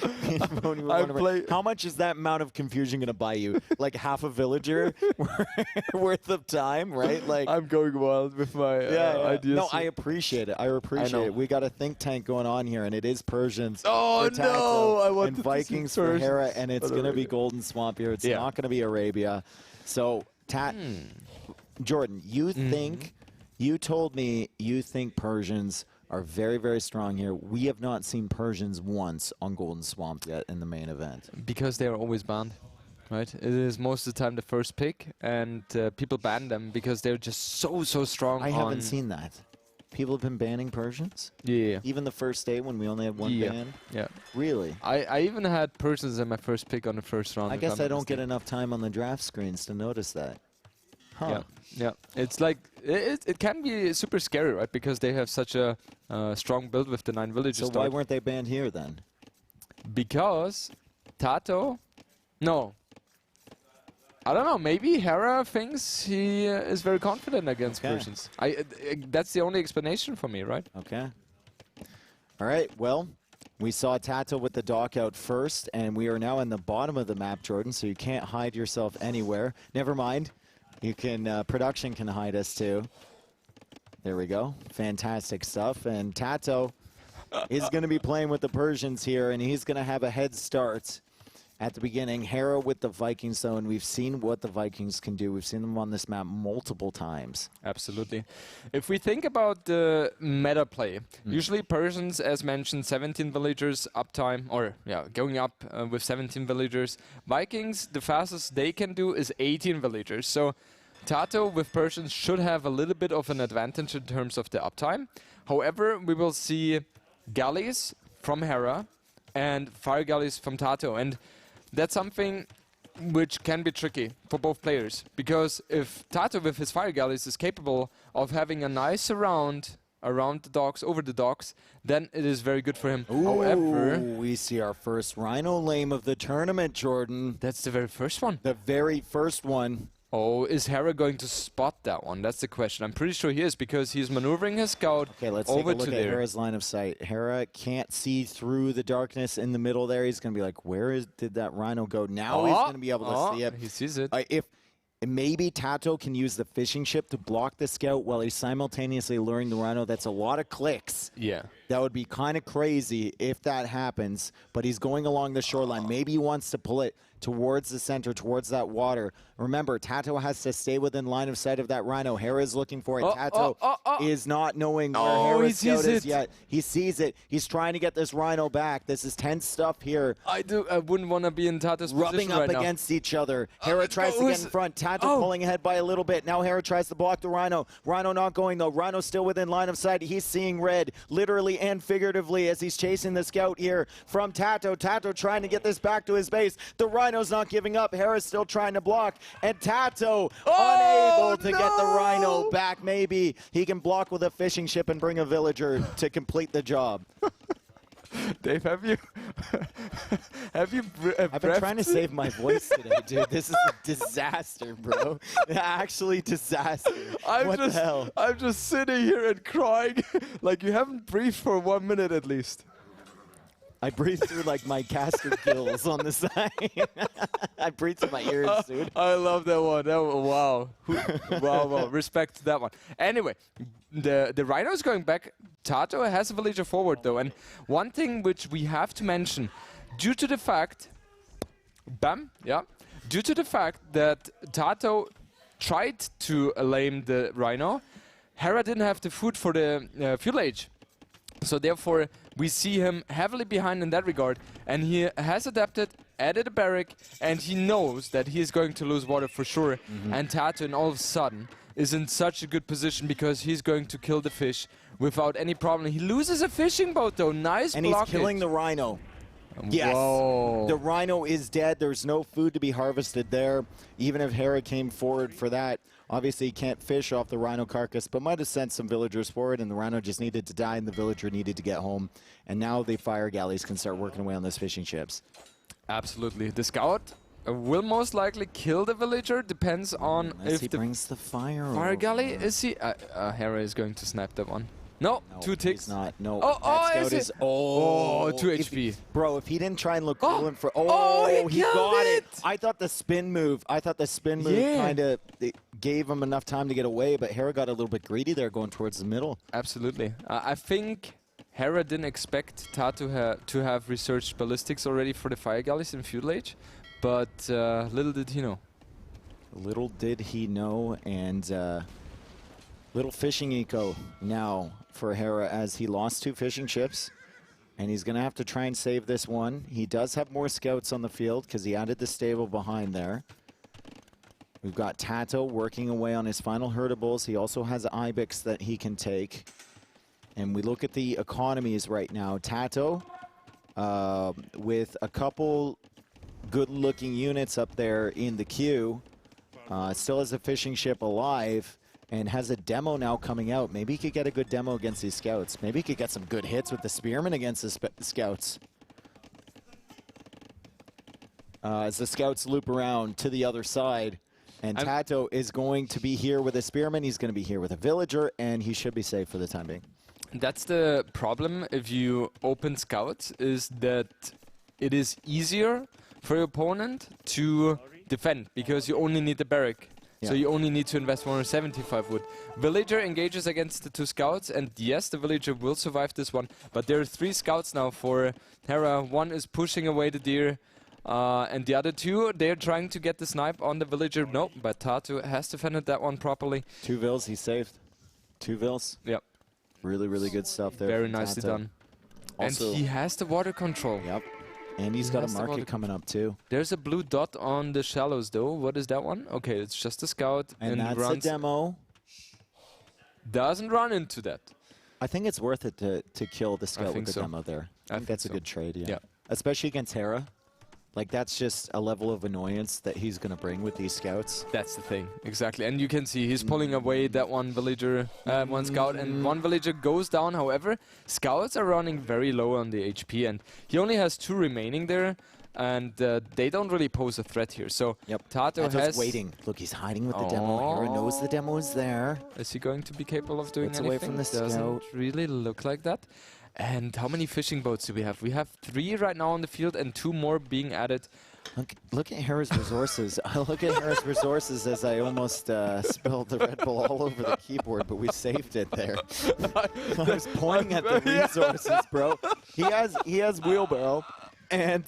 How much is that amount of confusion going to buy you? Like half a villager worth of time, right? Like I'm going wild with my ideas. No, I appreciate it. I appreciate it. We got a think tank going on here, and it is Persians. Oh for no! I want and Vikings for Hera, and it's going to be Golden Swamp here. It's not going to be Arabia. So, Jordan, you think? You told me you think Persians are very, very strong here. We have not seen Persians once on Golden Swamp yet in the main event. Because they are always banned, right? It is most of the time the first pick, and people ban them because they're just so strong. I haven't seen that. People have been banning Persians? Yeah. Even the first day when we only had one ban? Yeah. Really? I even had Persians in my first pick on the first round. I guess I don't get enough time on the draft screens to notice that. Huh. Yeah. It's like, it can be super scary, right? Because they have such a strong build with the 9 villages. So why weren't they banned here then? Because TaToH, no. I don't know, maybe Hera thinks he is very confident against Persians. That's the only explanation for me, right? Okay. All right, well, we saw TaToH with the dock out first, and we are now in the bottom of the map, Jordan, so you can't hide yourself anywhere. Never mind. You can, production can hide us too. There we go. Fantastic stuff. And TaToH is going to be playing with the Persians here, and he's going to have a head start at the beginning. Hera with the Vikings, though, and we've seen what the Vikings can do. We've seen them on this map multiple times. Absolutely. If we think about the meta play, usually Persians, as mentioned, 17 villagers uptime, or going up with 17 villagers. Vikings, the fastest they can do is 18 villagers. So TaToH with Persians should have a little bit of an advantage in terms of the uptime. However, we will see galleys from Hera and fire galleys from TaToH. And that's something which can be tricky for both players, because if TaToH with his fire galleys is capable of having a nice surround around the docks, over the docks, then it is very good for him. Ooh, however, we see our first Rhino lame of the tournament, Jordan. That's the very first one. The very first one. Oh, is Hera going to spot that one? That's the question. I'm pretty sure he is, because he's maneuvering his scout okay, let's over take a look at Hera's line of sight. Hera can't see through the darkness in the middle there. He's going to be like, did that Rhino go? Now he's going to be able to see it. He sees it. Maybe TaToH can use the fishing ship to block the scout while he's simultaneously luring the Rhino. That's a lot of clicks. Yeah. That would be kind of crazy if that happens, but he's going along the shoreline. Maybe he wants to pull it towards the center, towards that water. Remember, TaToH has to stay within line of sight of that Rhino. Hera is looking for it. TaToH is not knowing where Hera's scout is yet. He sees it. He's trying to get this Rhino back. This is tense stuff here. I wouldn't want to be in TaToH's position rubbing up right now. against each other. Hera tries to get in front. TaToH pulling ahead by a little bit. Now Hera tries to block the Rhino. Rhino not going, though. Rhino still within line of sight. He's seeing red, literally and figuratively, as he's chasing the scout here from TaToH. TaToH trying to get this back to his base. The Rhino's not giving up. Hera's still trying to block. And TaToH unable to get the Rhino back. Maybe he can block with a fishing ship and bring a villager to complete the job. Dave, have you I've been trying to save my voice today, dude. This is a disaster, bro. Actually disaster. What the hell? I'm just sitting here and crying like you haven't breathed for 1 minute at least. I breathe through like my castor gills on the side. I breathe through my ears, dude. I love that one. Wow. wow. Respect to that one. Anyway, the Rhino is going back. TaToH has a villager forward, though. And one thing which we have to mention, due to the fact... Due to the fact that TaToH tried to lame the Rhino, Hera didn't have the food for the fuel age. So therefore, we see him heavily behind in that regard, and he has adapted, added a barrack, and he knows that he is going to lose water for sure. And TaToH, all of a sudden, is in such a good position because he's going to kill the fish without any problem. He loses a fishing boat, though. Nice blockage. And he's killing the Rhino. Yes. Whoa. The Rhino is dead. There's no food to be harvested there. Even if Hera came forward for that, obviously he can't fish off the Rhino carcass, but might have sent some villagers forward, and the Rhino just needed to die, and the villager needed to get home. And now the fire galleys can start working away on those fishing ships. Absolutely. The scout will most likely kill the villager. Depends on Unless he if the brings the fire fire galley over. is he. Hera is going to snap that one. No, No, 2 ticks. He's not. No. Oh, that oh, scout is is. it? Oh, 2 if HP. Bro, if he didn't try and look Oh. cool in for. Oh, he got killed it. it. I thought the spin move. Yeah. Kind of gave him enough time to get away, but Hera got a little bit greedy there, going towards the middle. Absolutely. I think Hera didn't expect TaToH to have researched ballistics already for the fire galleys in Feudal Age, but little did he know. Little did he know, and little fishing eco now for Hera as he lost 2 fishing ships, and he's going to have to try and save this one. He does have more scouts on the field because he added the stable behind there. We've got TaToH working away on his final herdables. He also has Ibex that he can take. And we look at the economies right now. TaToH with a couple good-looking units up there in the queue. Still has a fishing ship alive and has a demo now coming out. Maybe he could get a good demo against these scouts. Maybe he could get some good hits with the spearmen against the scouts. As the scouts loop around to the other side. And TaToH is going to be here with a spearman. He's going to be here with a villager, and he should be safe for the time being. That's the problem if you open scouts, is that it is easier for your opponent to defend because you only need the barrack. So you only need to invest 175 wood. Villager engages against the 2 scouts, and yes, the villager will survive this one. But there are 3 scouts now for Hera. One is pushing away the deer, and the other 2, they're trying to get the snipe on the villager. Nope, but TaToH has defended that one properly. 2 vills, he saved. 2 vills. Yep. Really, really good stuff there. Very nicely done. Also, and he has the water control. Yep. And he's got a market coming up too. There's a blue dot on the shallows though. What is that one? Okay, it's just a scout. And that's runs a demo. Doesn't run into that. I think it's worth it to kill the scout with the so. demo there. I think that's a good trade, yeah. Yeah. Especially against Hera. Like, that's just a level of annoyance that he's going to bring with these scouts. That's the thing, exactly. And you can see he's pulling away that one villager, one scout, and one villager goes down. However, scouts are running very low on the HP, and he only has 2 remaining there, and they don't really pose a threat here. So TaToH has... waiting. Look, he's hiding with the demo. Hera knows the demo is there. Is he going to be capable of doing anything? away from the Doesn't scout. really look like that. And how many fishing boats do we have? We have 3 right now on the field and 2 more being added. Look at Hera's resources. I look at Hera's resources as I almost spilled the Red Bull all over the keyboard, but we saved it there. I was pointing at the resources, bro. He has wheelbarrow, and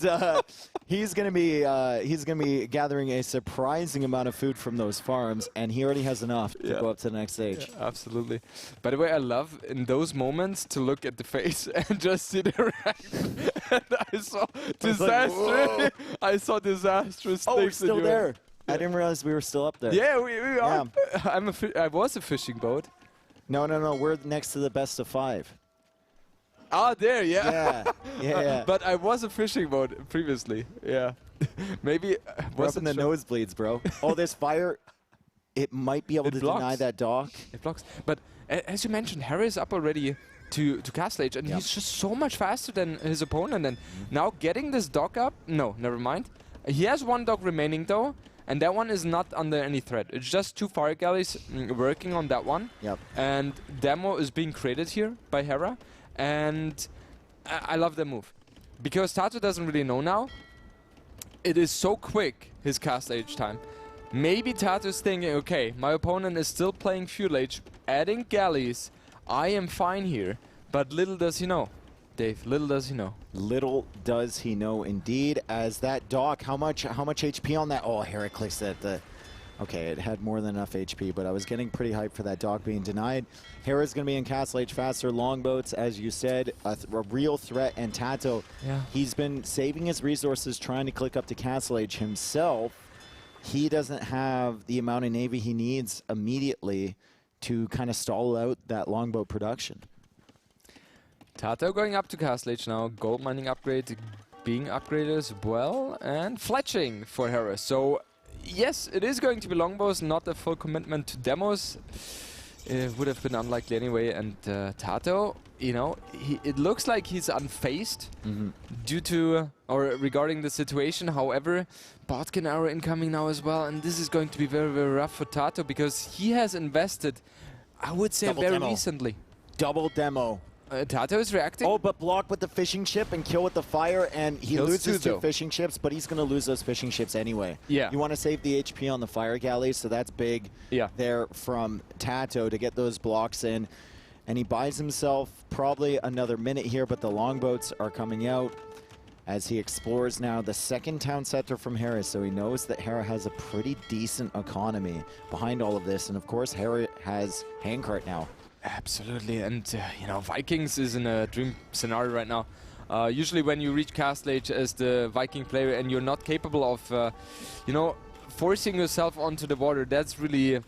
he's gonna be gathering a surprising amount of food from those farms, and he already has enough to go up to the next stage. Yeah, absolutely. By the way, I love in those moments to look at the face and just see the reaction. And I saw disastrous. I saw disastrous Oh, we're things. still there. I didn't realize we were still up there. Yeah, we are. I was a fishing boat. No. We're next to the best of 5. Ah, there, yeah. Yeah. But I was a fishing boat previously. Yeah. Maybe We're up in the nosebleeds, bro. Oh, there's fire. It might be able to deny that dock. It blocks. But as you mentioned, Hera is up already to Castle Age, and he's just so much faster than his opponent. And now getting this dock up, no, never mind. He has 1 dock remaining though, and that one is not under any threat. It's just 2 fire galleys working on that one. Yep. And demo is being created here by Hera, and I love the move because TaToH doesn't really know now. It is so quick, his Castle Age time. Maybe TaToH is thinking, okay, my opponent is still playing Feudal Age, adding galleys. I am fine here, but little does he know, Dave. Little does he know. Little does he know, indeed. As that dock, how much HP on that? Oh, Hera clicks at the. Okay, it had more than enough HP, but I was getting pretty hyped for that dock being denied. Hera's going to be in Castle Age faster. Longboats, as you said, a real threat. And TaToH, he's been saving his resources trying to click up to Castle Age himself. He doesn't have the amount of navy he needs immediately to kind of stall out that longboat production. TaToH going up to Castle Age now. Gold mining upgrade being upgraded as well. And fletching for Hera. So, yes, it is going to be longbows, not a full commitment to demos. it would have been unlikely anyway. And TaToH, you know, it looks like he's unfazed due to or regarding the situation. However, botkin arrow incoming now as well, and this is going to be very, very rough for TaToH because he has invested, I would say, Double very demo. recently. Double demo. TaToH is reacting. Oh, but block with the fishing ship and kill with the fire, and he Kills loses two, two though. fishing ships, but he's going to lose those fishing ships anyway. Yeah. You want to save the HP on the fire galley, so that's big there from TaToH to get those blocks in. And he buys himself probably another minute here, but the longboats are coming out as he explores now the second town center from Hera, so he knows that Hera has a pretty decent economy behind all of this. And of course, Hera has handcart now. Absolutely, and you know, Vikings is in a dream scenario right now. Usually when you reach Castle Age as the Viking player and you're not capable of, you know, forcing yourself onto the water, that's really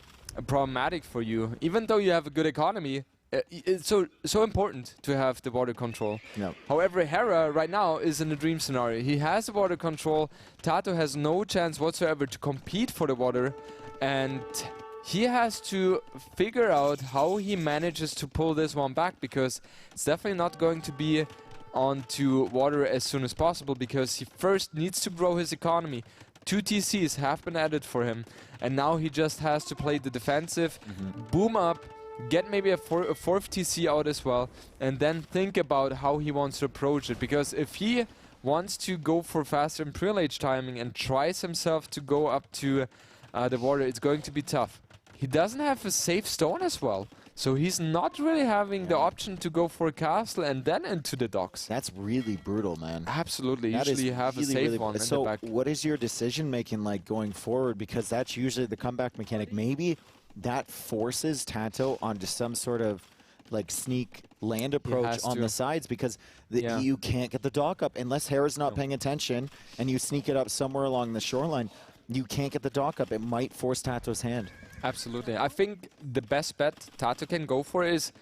problematic for you. Even though you have a good economy, it's so important to have the water control. Yep. However, Hera right now is in a dream scenario. He has the water control. TaToH has no chance whatsoever to compete for the water, and he has to figure out how he manages to pull this one back, because it's definitely not going to be onto water as soon as possible, because he first needs to grow his economy. 2 TCs have been added for him, and now he just has to play the defensive, boom up, get maybe a fourth TC out as well, and then think about how he wants to approach it. Because if he wants to go for faster Imperial Age timing and tries himself to go up to the water, it's going to be tough. He doesn't have a safe stone as well, so he's not really having the option to go for a castle and then into the docks. That's really brutal, man. Absolutely. That Usually is you have really, a safe really one in so the back. what is your decision making like going forward? Because that's usually the comeback mechanic. Maybe that forces TaToH onto some sort of like sneak land approach has on to. the sides, because you can't get the dock up unless Hera's not paying attention and you sneak it up somewhere along the shoreline. You can't get the dock up. It might force TaToH's hand. Absolutely. I think the best bet TaToH can go for is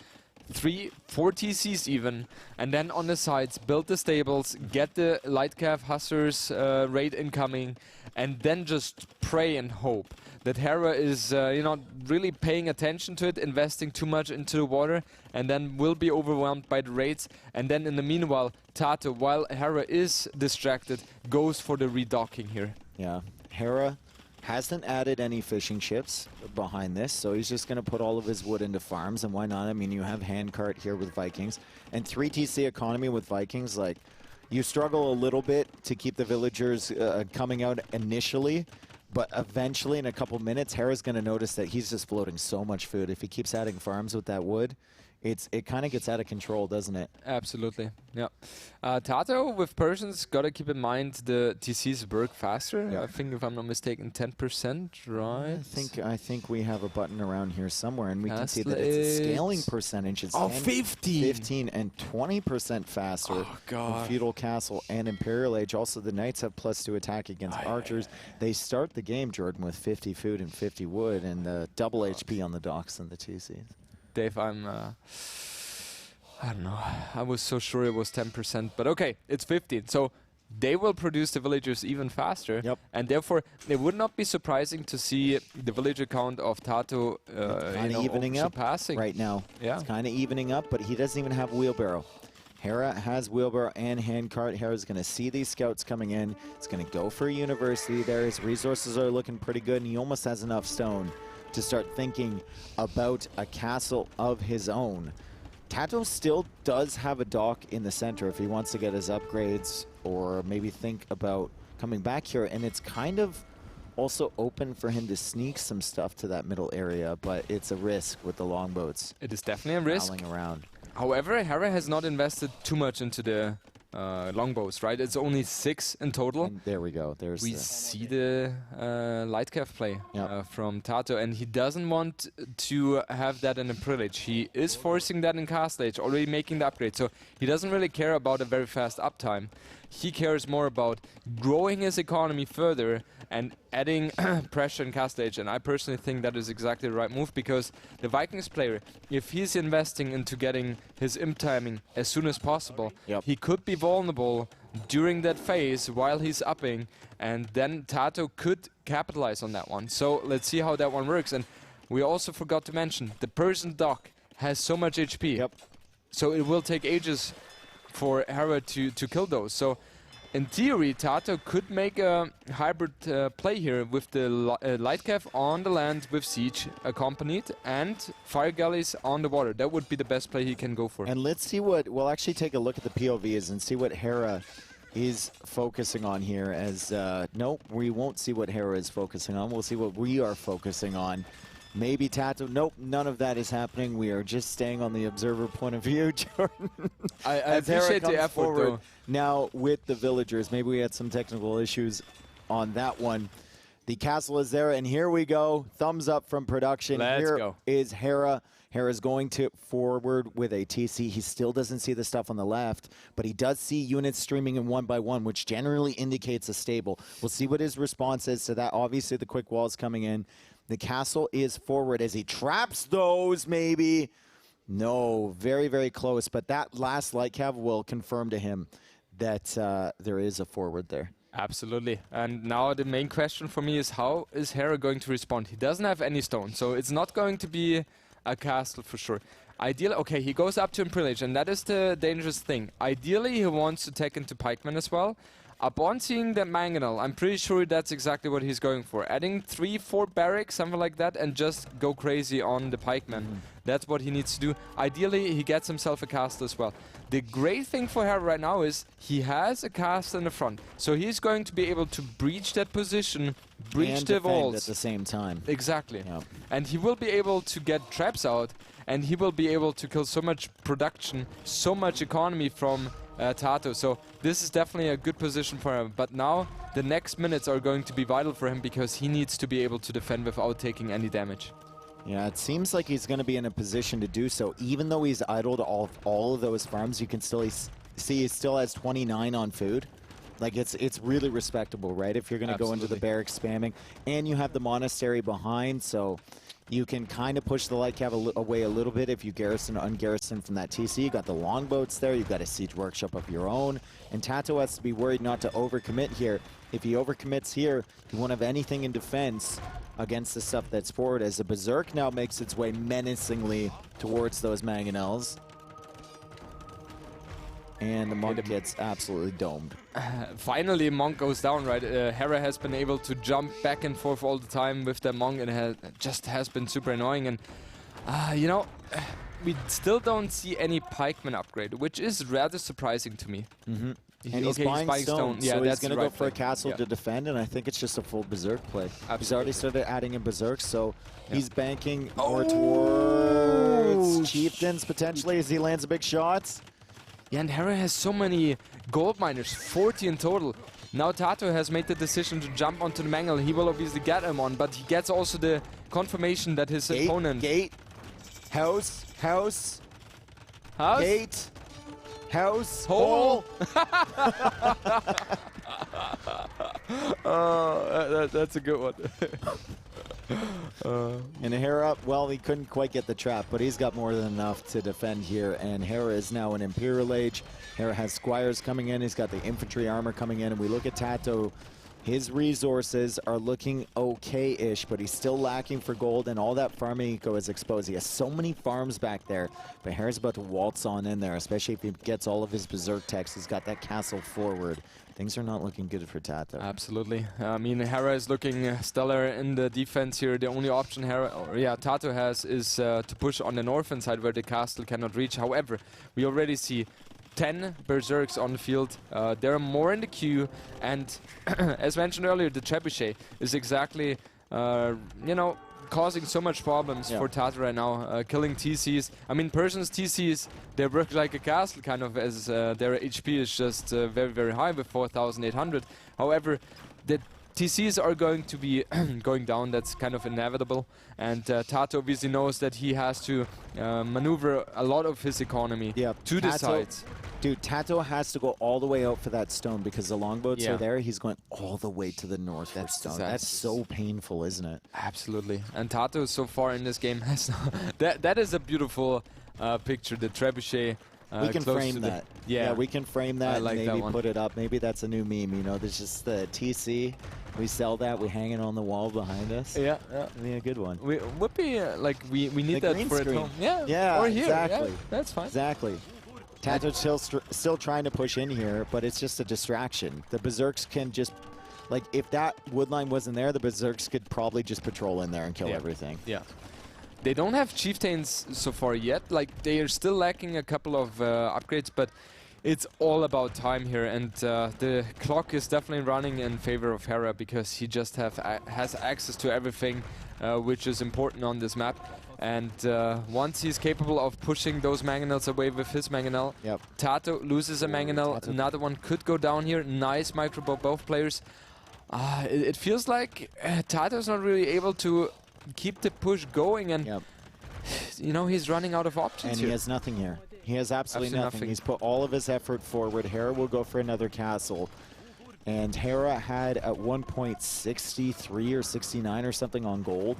3, 4 TCs even, and then on the sides build the stables, get the light cav hussars raid incoming, and then just pray and hope that Hera is you know, really paying attention to it, investing too much into the water, and then will be overwhelmed by the raids. And then in the meanwhile, TaToH, while Hera is distracted, goes for the redocking here. Yeah, Hera hasn't added any fishing ships behind this, so he's just going to put all of his wood into farms, and why not? I mean, you have handcart here with Vikings, and 3 TC economy with Vikings, like, you struggle a little bit to keep the villagers coming out initially, but eventually in a couple minutes, Hera's going to notice that he's just floating so much food. If he keeps adding farms with that wood, it kind of gets out of control, doesn't it? Absolutely, yeah. TaToH with Persians, gotta keep in mind the TCs work faster. Yeah. I think, if I'm not mistaken, 10%, right? I think we have a button around here somewhere, and we can see that it's a scaling percentage. It's 15 and 20% faster than Feudal Castle and Imperial Age. Also, the Knights have +2 attack against archers. They start the game, Jordan, with 50 food and 50 wood, and double HP on the docks and the TCs. Dave, I don't know. I was so sure it was 10%, but okay, it's 15. So they will produce the villagers even faster. Yep. And therefore, it would not be surprising to see the villager count of TaToH kind of evening up surpassing right now. Yeah. It's kind of evening up, but he doesn't even have wheelbarrow. Hera has wheelbarrow and handcart. Hera's going to see these scouts coming in. He's going to go for a university there. His resources are looking pretty good, and he almost has enough stone to start thinking about a castle of his own. TaToH still does have a dock in the center if he wants to get his upgrades, or maybe think about coming back here, and it's kind of also open for him to sneak some stuff to that middle area, but it's a risk with the longboats. It is definitely a risk. Prowling around. However, Hera has not invested too much into the longbows, right? It's only 6 in total. And there we go. There's We see the light cav play from TaToH, and he doesn't want to have that in a privilege. He is forcing that in Castle Age, already making the upgrade. So he doesn't really care about a very fast uptime. He cares more about growing his economy further and adding pressure in Castle Age. And I personally think that is exactly the right move, because the Vikings player, if he's investing into getting his imp timing as soon as possible, he could be vulnerable during that phase while he's upping, and then TaToH could capitalize on that one. So let's see how that one works. And we also forgot to mention the Persian dock has so much HP. Yep. So it will take ages for Hera to kill those. So in theory, TaToH could make a hybrid play here with the light cav on the land with siege accompanied and fire galleys on the water. That would be the best play he can go for. And let's see what, we'll actually take a look at the POVs and see what Hera is focusing on here as, nope, we won't see what Hera is focusing on. We'll see what we are focusing on. Maybe TaToH, nope, none of that is happening. We are just staying on the observer point of view, Jordan. I appreciate the effort, though. Now with the villagers, maybe we had some technical issues on that one. The castle is there, and here we go. Thumbs up from production. Let's here go. is Hera. Hera's going to forward with a TC. He still doesn't see the stuff on the left, but he does see units streaming in 1 by 1, which generally indicates a stable. We'll see what his response is to that. Obviously, the quick wall's coming in. The castle is forward as he traps those, maybe. No, very, very close. But that last light cav will confirm to him that there is a forward there. Absolutely. And now the main question for me is, how is Hera going to respond? He doesn't have any stone, so it's not going to be a castle for sure. Ideally, okay, he goes up to Imperial Age, and that is the dangerous thing. Ideally, he wants to take into pikemen as well. Upon seeing the mangonel, I'm pretty sure that's exactly what he's going for. Adding 3-4 barracks, something like that, and just go crazy on the pikemen. That's what he needs to do. Ideally, he gets himself a castle as well. The great thing for Hera right now is he has a castle in the front. So he's going to be able to breach that position, breach the walls. at the same time. Exactly. Yep. And he will be able to get traps out, and he will be able to kill so much production, so much economy from TaToH. So this is definitely a good position for him. But now the next minutes are going to be vital for him because he needs to be able to defend without taking any damage. Yeah, it seems like he's going to be in a position to do so. Even though he's idled all of those farms, you can still see he still has 29 on food. Like, it's really respectable, right? If you're going to go into the barracks spamming. And you have the monastery behind, so you can kind of push the light cav away a little bit if you garrison or ungarrison from that TC. You got the longboats there. You've got a siege workshop of your own. And TaToH has to be worried not to overcommit here. If he overcommits here, he won't have anything in defense against the stuff that's forward, as the Berserk now makes its way menacingly towards those mangonels. And the Monk gets absolutely domed. Finally, Monk goes down, right? Hera has been able to jump back and forth all the time with the Monk, and it just has been super annoying. And, you know, we still don't see any pikeman upgrade, which is rather surprising to me. Mm-hmm. And he's buying stone, Yeah, so he's going to go for play. a castle to defend, and I think it's just a full Berserk play. Absolutely. He's already started adding in Berserk, so he's banking more towards Chieftains, potentially, as he lands a big shot. Yeah, and Hera has so many gold miners, 40 in total. Now TaToH has made the decision to jump onto the Mangle. He will obviously get him on, but he gets also the confirmation that his opponent... Gate, house, gate, house, hole. That's a good one. And Hera, well, he couldn't quite get the trap, but he's got more than enough to defend here. And Hera is now in Imperial Age. Hera has squires coming in. He's got the infantry armor coming in. And we look at TaToH. His resources are looking okay-ish, but he's still lacking for gold, and all that farming eco is exposed. He has so many farms back there, but Hera's about to waltz on in there, especially if he gets all of his Berserk techs. He's got that castle forward. Things are not looking good for TaToH. Absolutely. I mean, Hera is looking stellar in the defense here. The only option TaToH has is to push on the northern side where the castle cannot reach. However, we already see 10 Berserks on the field. There are more in the queue, and as mentioned earlier, the Trebuchet is exactly, you know, causing so much problems for TaToH right now, killing TCs. I mean, Persian's TCs, they work like a castle, kind of, as their HP is just very, very high with 4,800. However, the TCs are going to be going down. That's kind of inevitable. And TaToH obviously knows that he has to maneuver a lot of his economy to the sides. Dude, TaToH has to go all the way out for that stone because the longboats are there. He's going all the way to the north. That stone. That's so painful, isn't it? Absolutely. And TaToH so far in this game has that is a beautiful picture. The Trebuchet. We can frame that. Yeah, we can frame that. I like and that maybe one. put it up. Maybe that's a new meme. You know, there's just the TC We sell that. We hang it on the wall behind us. Yeah. I mean, a good one. We would be like we need The that green for screen. at home. Yeah. Yeah, Or here. exactly. Yeah, that's fine. Exactly. TaToH still trying to push in here, but it's just a distraction. The Berserks can just, like, if that wood line wasn't there, the Berserks could probably just patrol in there and kill everything. Yeah. They don't have chieftains so far yet. Like, they are still lacking a couple of upgrades, but it's all about time here. And the clock is definitely running in favor of Hera because he just has access to everything, which is important on this map. And once he's capable of pushing those mangonels away with his mangonel, TaToH loses a mangonel. Another one could go down here. Nice micro by both players. It feels like TaToH's not really able to keep the push going, and you know, he's running out of options and here. He has nothing here. He has absolutely nothing. He's put all of his effort forward. Hera will go for another castle. And Hera had at one point 63 or 69 or something on gold.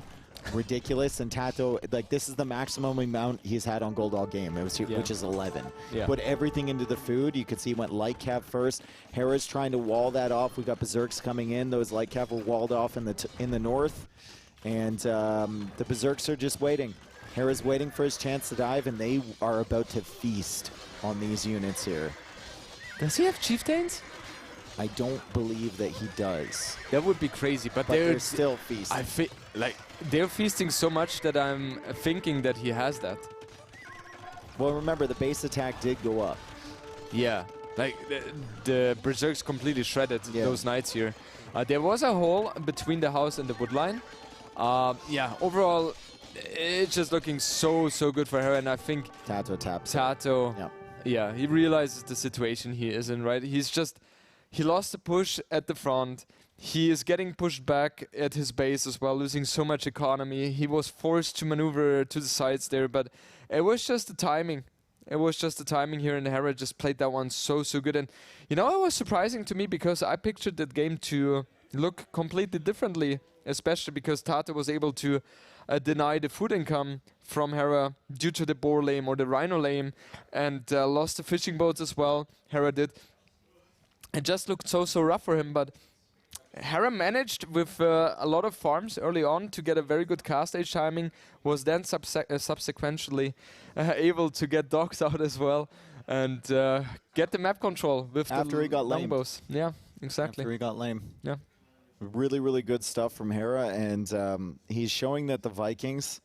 Ridiculous. And TaToH, like, this is the maximum amount he's had on gold all game, which is 11. Put everything into the food. You could see he went light cap first. Hera's trying to wall that off. We got Berserks coming in. Those light cap were walled off in the north. And the Berserks are just waiting. Hera's waiting for his chance to dive, and they are about to feast on these units here. Does he have chieftains? I don't believe that he does. That would be crazy, but they're still feasting. Like, they're feasting so much that I'm thinking that he has that. Well, remember, the base attack did go up. Yeah, like the Berserks completely shredded those knights here. There was a hole between the house and the wood line. Yeah, overall, it's just looking so good for her, and I think TaToH taps. TaToH, yeah, he realizes the situation he is in, right? He lost the push at the front. He is getting pushed back at his base as well, losing so much economy. He was forced to maneuver to the sides there, but it was just the timing. It was just the timing here, and Hera just played that one so good. And, you know, it was surprising to me because I pictured that game to look completely differently, especially because TaToH was able to deny the food income from Hera due to the boar lane or the rhino lane, and lost the fishing boats as well. Hera did. It just looked so rough for him, but Hera managed with a lot of farms early on to get a very good cast age timing, was then subsequently able to get dogs out as well, and get the map control with after he got longbows. Yeah, exactly. After he got lame. Yeah. Really good stuff from Hera, and he's showing that the Vikings,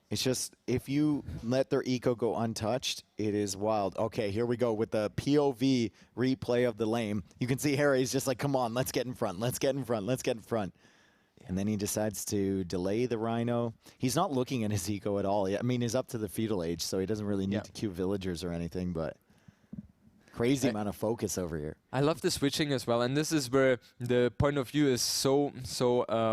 it's just, if you let their eco go untouched, it is wild. Okay, here we go with the POV replay of the lane. You can see Hera, he's just like, come on, let's get in front, let's get in front, let's get in front. And then he decides to delay the Rhino. He's not looking at his eco at all. I mean, he's up to the feudal age, so he doesn't really need to queue villagers or anything, but crazy amount of focus over here. I love the switching as well, and this is where the point of view is so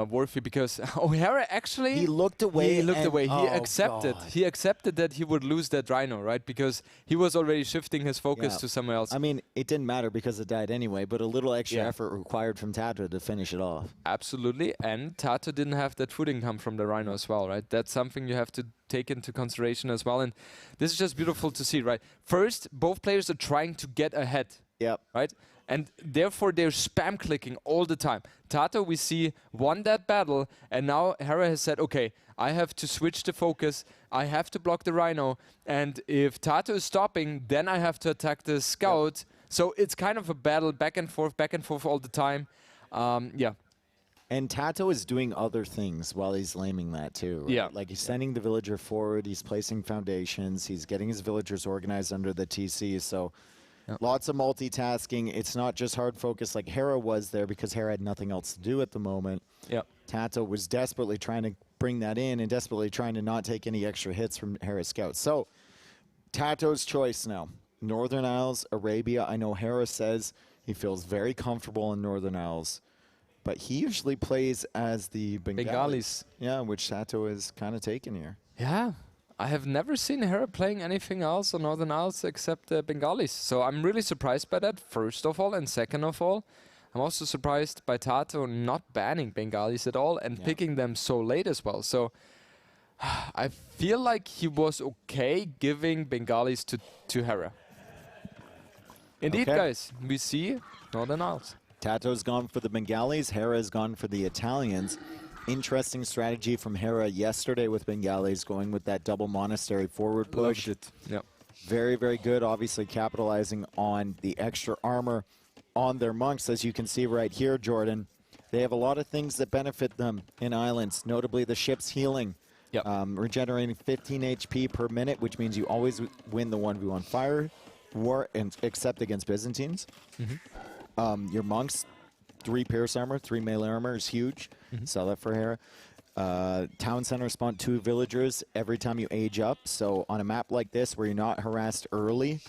worthy, because Hera actually he looked away. He accepted that he would lose that Rhino, right? Because he was already shifting his focus to somewhere else. I mean, it didn't matter because it died anyway, but a little extra effort required from TaToH to finish it off. Absolutely, and TaToH didn't have that food income from the Rhino as well, right? That's something you have to take into consideration as well, and this is just beautiful to see, right? First, both players are trying to get ahead. Yep. Right? And therefore they're spam clicking all the time. TaToH, we see, won that battle, and now Hera has said, okay, I have to switch the focus, I have to block the Rhino, and if TaToH is stopping, then I have to attack the scout. So it's kind of a battle back and forth all the time. Yeah. And TaToH is doing other things while he's laming that too. Right? Yeah. Like he's sending the villager forward, he's placing foundations, he's getting his villagers organized under the TC, so lots of multitasking. It's not just hard focus like Hera was there because Hera had nothing else to do at the moment. TaToH was desperately trying to bring that in and desperately trying to not take any extra hits from Hera's scouts. So TaToH's choice now. Northern Isles, Arabia. I know Hera says he feels very comfortable in Northern Isles, but he usually plays as the Bengalis. Yeah, which TaToH is kind of taken here. Yeah. I have never seen Hera playing anything else on Northern Isles except Bengalis. So I'm really surprised by that, first of all. And second of all, I'm also surprised by TaToH not banning Bengalis at all and picking them so late as well. So I feel like he was okay giving Bengalis to Hera. Indeed, guys, we see Northern Isles. TaToH's gone for the Bengalis. Hera's gone for the Italians. Interesting strategy from Hera yesterday with Bengalis, going with that double monastery forward push. Loved it. Yep. Very, very good. Obviously capitalizing on the extra armor on their monks. As you can see right here, Jordan, they have a lot of things that benefit them in islands, notably the ship's healing. Yep. Regenerating 15 HP per minute, which means you always win the 1v1 fire war, and except against Byzantines. Your monks, 3 pierce armor, 3 melee armor is huge. Saw that for Hera. Town center spawn 2 villagers every time you age up. So on a map like this where you're not harassed early,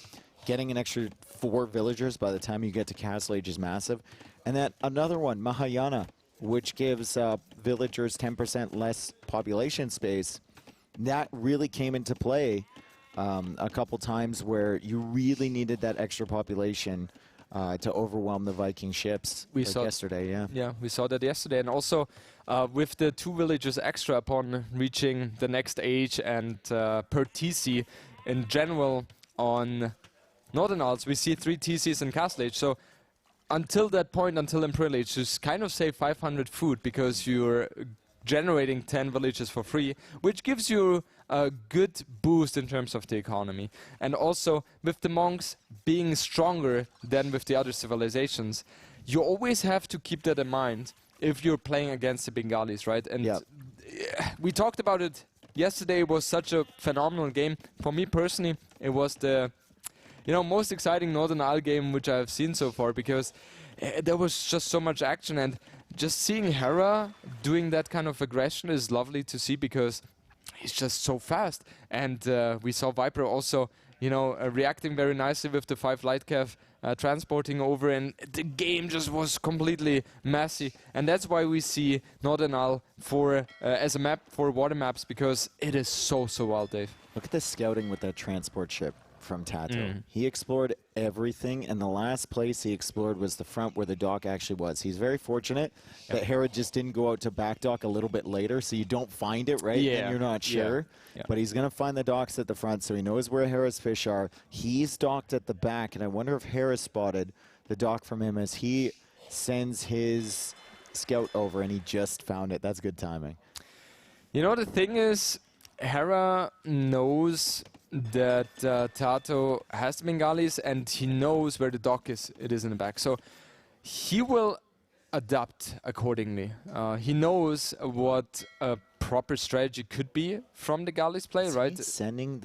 getting an extra 4 villagers by the time you get to Castle Age is massive. And then another one, Mahayana, which gives villagers 10% less population space. That really came into play a couple times where you really needed that extra population to overwhelm the Viking ships. We like saw yesterday, yeah. Yeah, we saw that yesterday. And also with the 2 villagers extra upon reaching the next age and per TC in general on Northern Isles, we see 3 TCs in Castle Age. So until that point, until Imperial Age, just kind of save 500 food because you're generating 10 villages for free, which gives you a good boost in terms of the economy. And also, with the monks being stronger than with the other civilizations, you always have to keep that in mind if you're playing against the Bengalis, right? And we talked about it yesterday. It was such a phenomenal game. For me personally, it was the most exciting Northern Isle game which I've seen so far, because there was just so much action, and just seeing Hera doing that kind of aggression is lovely to see because he's just so fast. And we saw Viper also, reacting very nicely with the 5 light cav transporting over, and the game just was completely messy. And that's why we see Northern Isle for as a map for water maps, because it is so wild, Dave. Look at the scouting with that transport ship from TaToH. He explored everything, and the last place he explored was the front where the dock actually was. He's very fortunate that Hera just didn't go out to back dock a little bit later, so you don't find it, right? Yeah. And you're not sure. Yeah. But he's going to find the docks at the front, so he knows where Hera's fish are. He's docked at the back, and I wonder if Hera spotted the dock from him as he sends his scout over, and he just found it. That's good timing. The thing is, Hera knows that TaToH has the Bengalis, and he knows where the dock is. It is in the back. So he will adapt accordingly. He knows what a proper strategy could be from the Gallis play, right? He's sending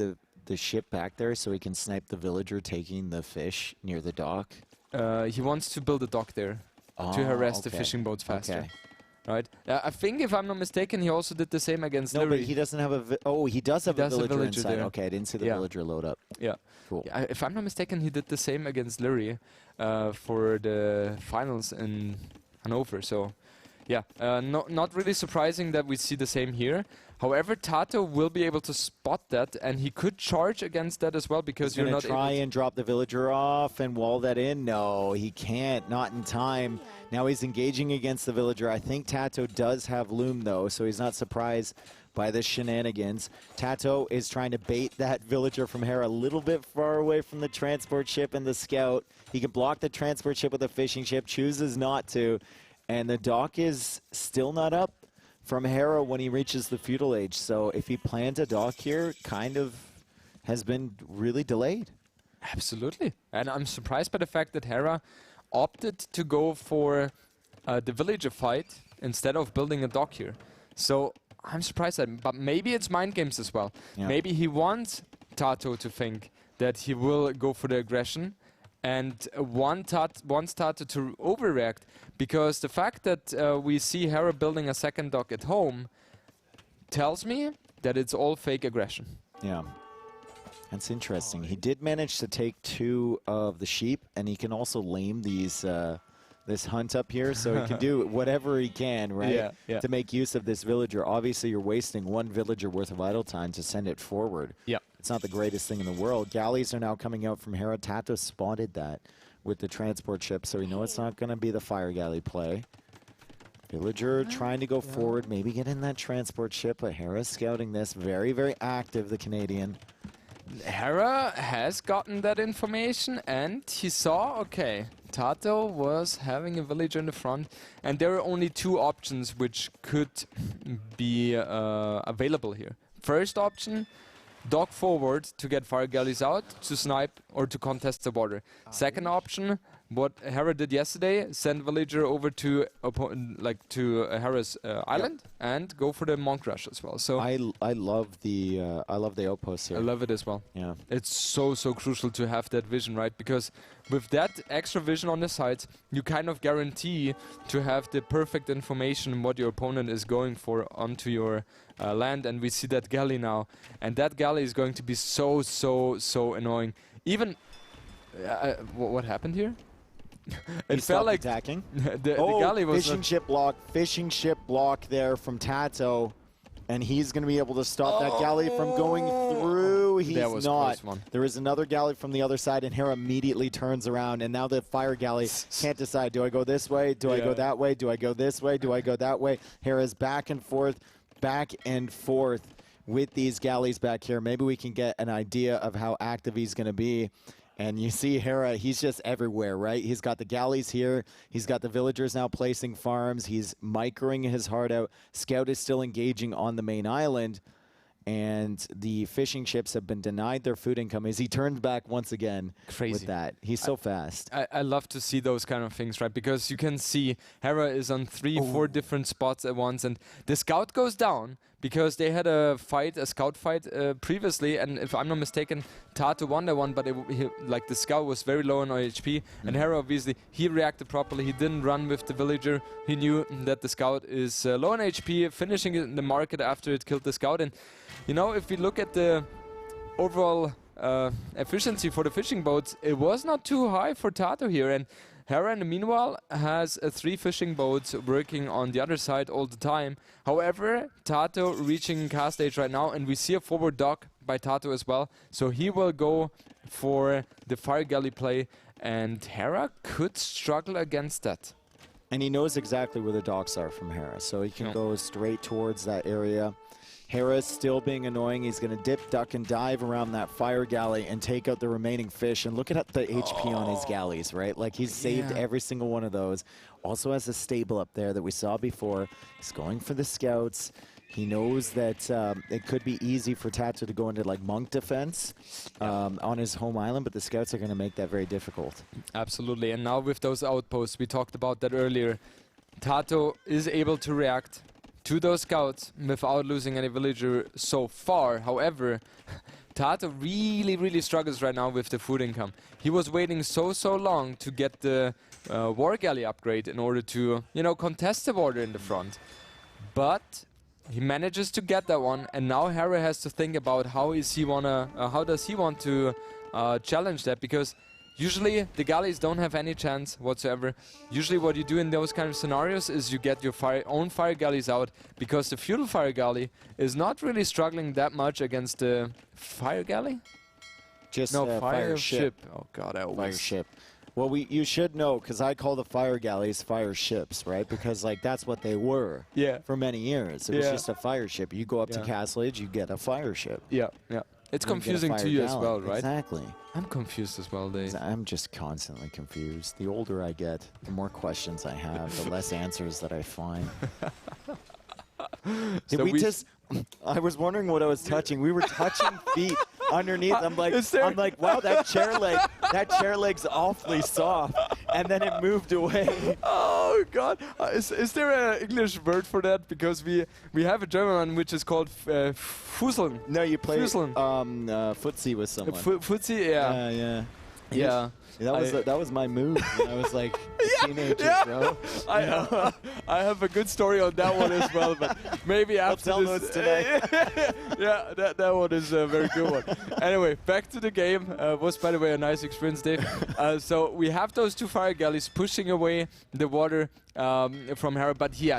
the ship back there so he can snipe the villager taking the fish near the dock? He wants to build a dock there to harass the fishing boats faster. Okay. Right? I think, if I'm not mistaken, he also did the same against No, Liereyy. but he doesn't have a... he does have a villager inside. there. Okay, I didn't see the villager load up. Yeah. Cool. Yeah, if I'm not mistaken, he did the same against Liereyy for the finals in Hanover. So, yeah, not really surprising that we see the same here. However, TaToH will be able to spot that, and he could charge against that as well, because you're not try and drop the villager off and wall that in. No, he can't. Not in time. Now he's engaging against the villager. I think TaToH does have loom, though, so he's not surprised by the shenanigans. TaToH is trying to bait that villager from Hera a little bit far away from the transport ship and the scout. He can block the transport ship with a fishing ship, chooses not to, and the dock is still not up from Hera when he reaches the feudal age. So if he planned a dock here, kind of has been really delayed. Absolutely. And I'm surprised by the fact that Hera opted to go for the villager fight instead of building a dock here. So I'm surprised at him. But maybe it's mind games as well. Yeah. Maybe he wants TaToH to think that he will go for the aggression, and wants TaToH to overreact, because the fact that we see Hera building a second dock at home tells me that it's all fake aggression. Yeah. That's interesting. He did manage to take 2 of the sheep, and he can also lame these this hunt up here, so he can do whatever he can, right, to make use of this villager. Obviously, you're wasting 1 villager worth of idle time to send it forward. Yeah. It's not the greatest thing in the world. Galleys are now coming out from Hera. TaToH spotted that with the transport ship, so we know it's not going to be the fire galley play. Villager trying to go forward, maybe get in that transport ship, but Hera's scouting this. Very, very active, the Canadian. Hera has gotten that information, and he saw, okay, TaToH was having a villager in the front, and there are only two options which could be available here. First option, dog forward to get fire galleys out, to snipe or to contest the border. Second option, what Hera did yesterday, send villager over to Hera's island and go for the monk rush as well. So I love the outpost here. I love it as well. Yeah. It's so crucial to have that vision, right? Because with that extra vision on the sides, you kind of guarantee to have the perfect information what your opponent is going for onto your land, and we see that galley now, and that galley is going to be so annoying. Even what happened here? It felt like attacking. the galley was fishing ship block there from TaToH, and he's going to be able to stop that galley from going through. He's that was not. Close one. There is another galley from the other side, and Hera immediately turns around, and now the fire galley can't decide. Do I go this way? Do I go that way? Do I go this way? Do I go that way? Hera's back and forth with these galleys back here. Maybe we can get an idea of how active he's going to be. And you see Hera, he's just everywhere, right? He's got the galleys here. He's got the villagers now placing farms. He's microing his heart out. Scout is still engaging on the main island. And the fishing ships have been denied their food income as he turns back once again. Crazy. With that. He's so fast. I love to see those kind of things, right? Because you can see Hera is on 4 different spots at once, and the scout goes down because they had a scout fight previously, and if I'm not mistaken, TaToH won that one, but the scout was very low on HP, and Hera obviously, he reacted properly. He didn't run with the villager. He knew that the scout is low on HP, finishing it in the market after it killed the scout. And you know, if we look at the overall efficiency for the fishing boats, it was not too high for TaToH here. And Hera, in the meanwhile, has 3 fishing boats working on the other side all the time. However, TaToH reaching cast stage right now, and we see a forward dock by TaToH as well. So he will go for the fire galley play, and Hera could struggle against that. And he knows exactly where the docks are from Hera, so he can go straight towards that area. Hera's still being annoying. He's going to dip, duck, and dive around that fire galley and take out the remaining fish. And look at the HP on his galleys, right? Like, he's saved every single one of those. Also has a stable up there that we saw before. He's going for the scouts. He knows that it could be easy for TaToH to go into, like, monk defense on his home island, but the scouts are going to make that very difficult. Absolutely. And now with those outposts, we talked about that earlier, TaToH is able to react to those scouts without losing any villager so far. However, TaToH really struggles right now with the food income. He was waiting so long to get the war galley upgrade in order to, you know, contest the border in the front. But he manages to get that one, and now Hera has to think about how does he want to challenge that, because usually the galleys don't have any chance whatsoever. Usually what you do in those kind of scenarios is you get your own fire galleys out, because the feudal fire galley is not really struggling that much against the fire galley? Just no, fire ship. Oh god, I always... Fire ship. Well, you should know, because I call the fire galleys fire ships, right? Because, like, that's what they were for many years. It was just a fire ship. You go up to Castle Age, you get a fire ship. Yeah. It's confusing to you as well, right? Exactly. I'm confused as well, Dave. I'm just constantly confused. The older I get, the more questions I have, the less answers that I find. I was wondering what I was touching. We were touching feet underneath. I'm like, wow, that chair leg's awfully soft. And then it moved away. Oh God! Is there an English word for that? Because we have a German one which is called Fusseln. No, you play footsie with someone. Footsie, yeah. Yeah. That was my move when I was like a teenager, bro. I have a good story on that one as well, but maybe after tell notes today. Yeah, that one is a very good one. Anyway, back to the game. Was, by the way, a nice experience, Dave. So we have those 2 fire galleys pushing away the water from Hera, but he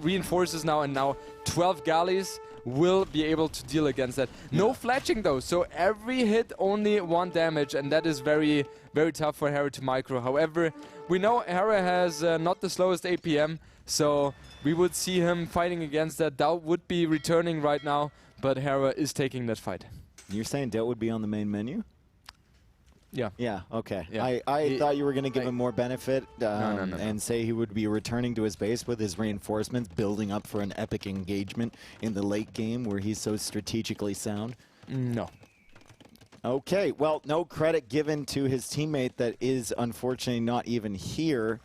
reinforces now, and now 12 galleys will be able to deal against that. No fletching though, so every hit only 1 damage, and that is very tough for Hera to micro. However, we know Hera has not the slowest APM, so we would see him fighting against that. Dao would be returning right now, but Hera is taking that fight. You're saying Dao would be on the main menu? Yeah. Yeah, okay. Yeah. I thought you were going to give him more benefit no. and say he would be returning to his base with his reinforcements, building up for an epic engagement in the late game where he's so strategically sound. No. Okay, well, no credit given to his teammate that is unfortunately not even here.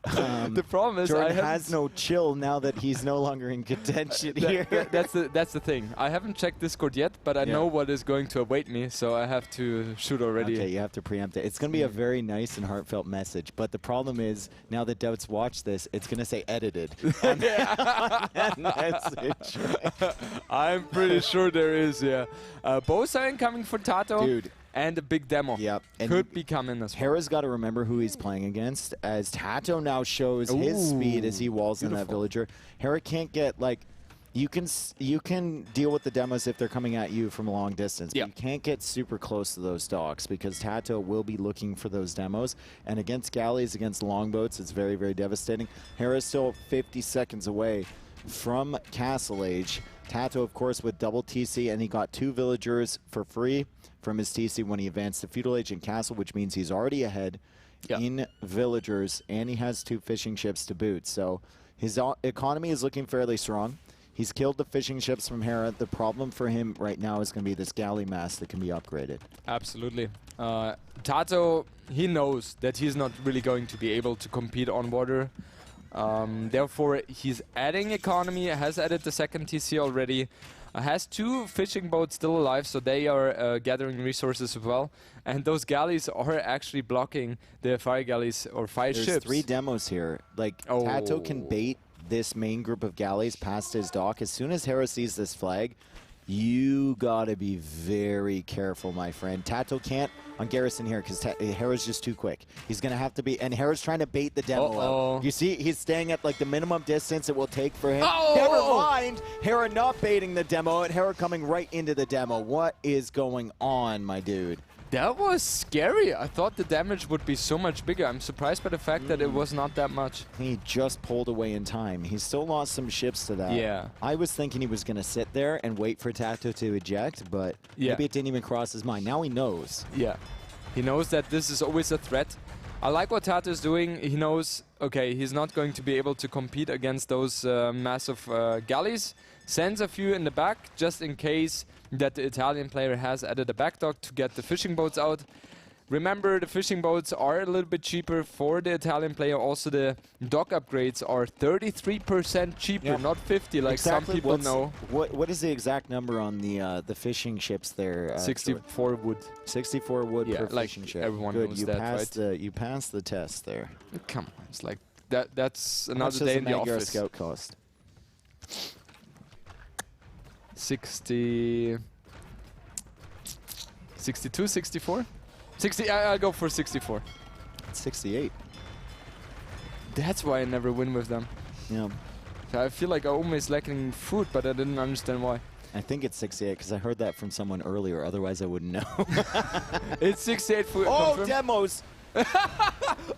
The problem is Jordan has no chill now that he's no longer in contention here. That's the thing. I haven't checked Discord yet, but I know what is going to await me, so I have to shoot already. Okay, you have to preempt it. It's going to be a very nice and heartfelt message, but the problem is now that Doubts watch this, it's going to say edited on that message. I'm pretty sure there is, yeah. Both are incoming for TaToH. Dude. And a big demo. Yep. And could be coming as well. Hera's got to remember who he's playing against, as TaToH now shows his speed as he walls in that villager. Hera can't get, like, you can deal with the demos if they're coming at you from a long distance, but you can't get super close to those docks because TaToH will be looking for those demos. And against galleys, against longboats, it's very, very devastating. Hera's still 50 seconds away from Castle Age. TaToH, of course, with double TC, and he got 2 villagers for free from his TC when he advanced to Feudal Age and Castle, which means he's already ahead in villagers, and he has 2 fishing ships to boot. So his economy is looking fairly strong. He's killed the fishing ships from Hera. The problem for him right now is going to be this galley mass that can be upgraded. Absolutely. TaToH, he knows that he's not really going to be able to compete on water. Therefore, he's adding economy, has added the second TC already, has 2 fishing boats still alive, so they are gathering resources as well. And those galleys are actually blocking the fire galleys or fire ships. There's 3 demos here. Like, TaToH can bait this main group of galleys past his dock. As soon as Hera sees this flag, you gotta be very careful, my friend. TaToH can't on Garrison here because Hera's just too quick. He's gonna have to be, and Hera's trying to bait the demo out. You see, he's staying at like the minimum distance it will take for him. Never mind, Hera not baiting the demo and Hera coming right into the demo. What is going on, my dude? That was scary. I thought the damage would be so much bigger. I'm surprised by the fact that it was not that much. He just pulled away in time. He still lost some ships to that. Yeah. I was thinking he was going to sit there and wait for TaToH to eject, but maybe it didn't even cross his mind. Now he knows. Yeah. He knows that this is always a threat. I like what TaToH is doing. He knows, okay, he's not going to be able to compete against those massive galleys. Sends a few in the back just in case that the Italian player has added a backdock to get the fishing boats out. Remember, the fishing boats are a little bit cheaper for the Italian player. Also, the dock upgrades are 33% cheaper, not 50 like some people know. What is the exact number on the fishing ships there? 64 wood. 64 wood per fishing ship. Everyone knows you that, passed right? You passed the test there. Come on, it's like that's another How much day in the does a office. Scout cost? 60, 62, 64? 60, I'll go for 64. It's 68. That's why I never win with them. Yeah. I feel like I'm always lacking food, but I didn't understand why. I think it's 68 because I heard that from someone earlier. Otherwise, I wouldn't know. It's 68 food. Oh, confirmed. demos!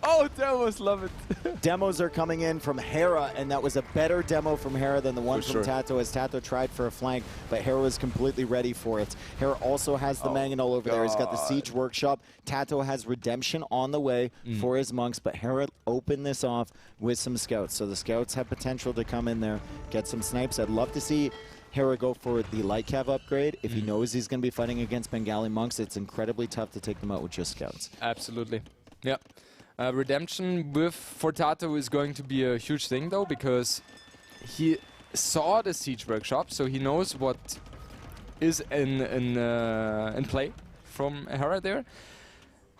Oh, demos, love it. Demos are coming in from Hera, and that was a better demo from Hera than the one from TaToH, as TaToH tried for a flank, but Hera was completely ready for it. Hera also has the Mangonel over there. He's got the Siege Workshop. TaToH has Redemption on the way for his monks, but Hera opened this off with some scouts. So the scouts have potential to come in there, get some snipes. I'd love to see Hera go for the light cav upgrade. If he knows he's going to be fighting against Bengali monks, it's incredibly tough to take them out with just scouts. Absolutely. Yeah. Redemption for TaToH is going to be a huge thing, though, because he saw the Siege Workshop, so he knows what is in play from Hera there.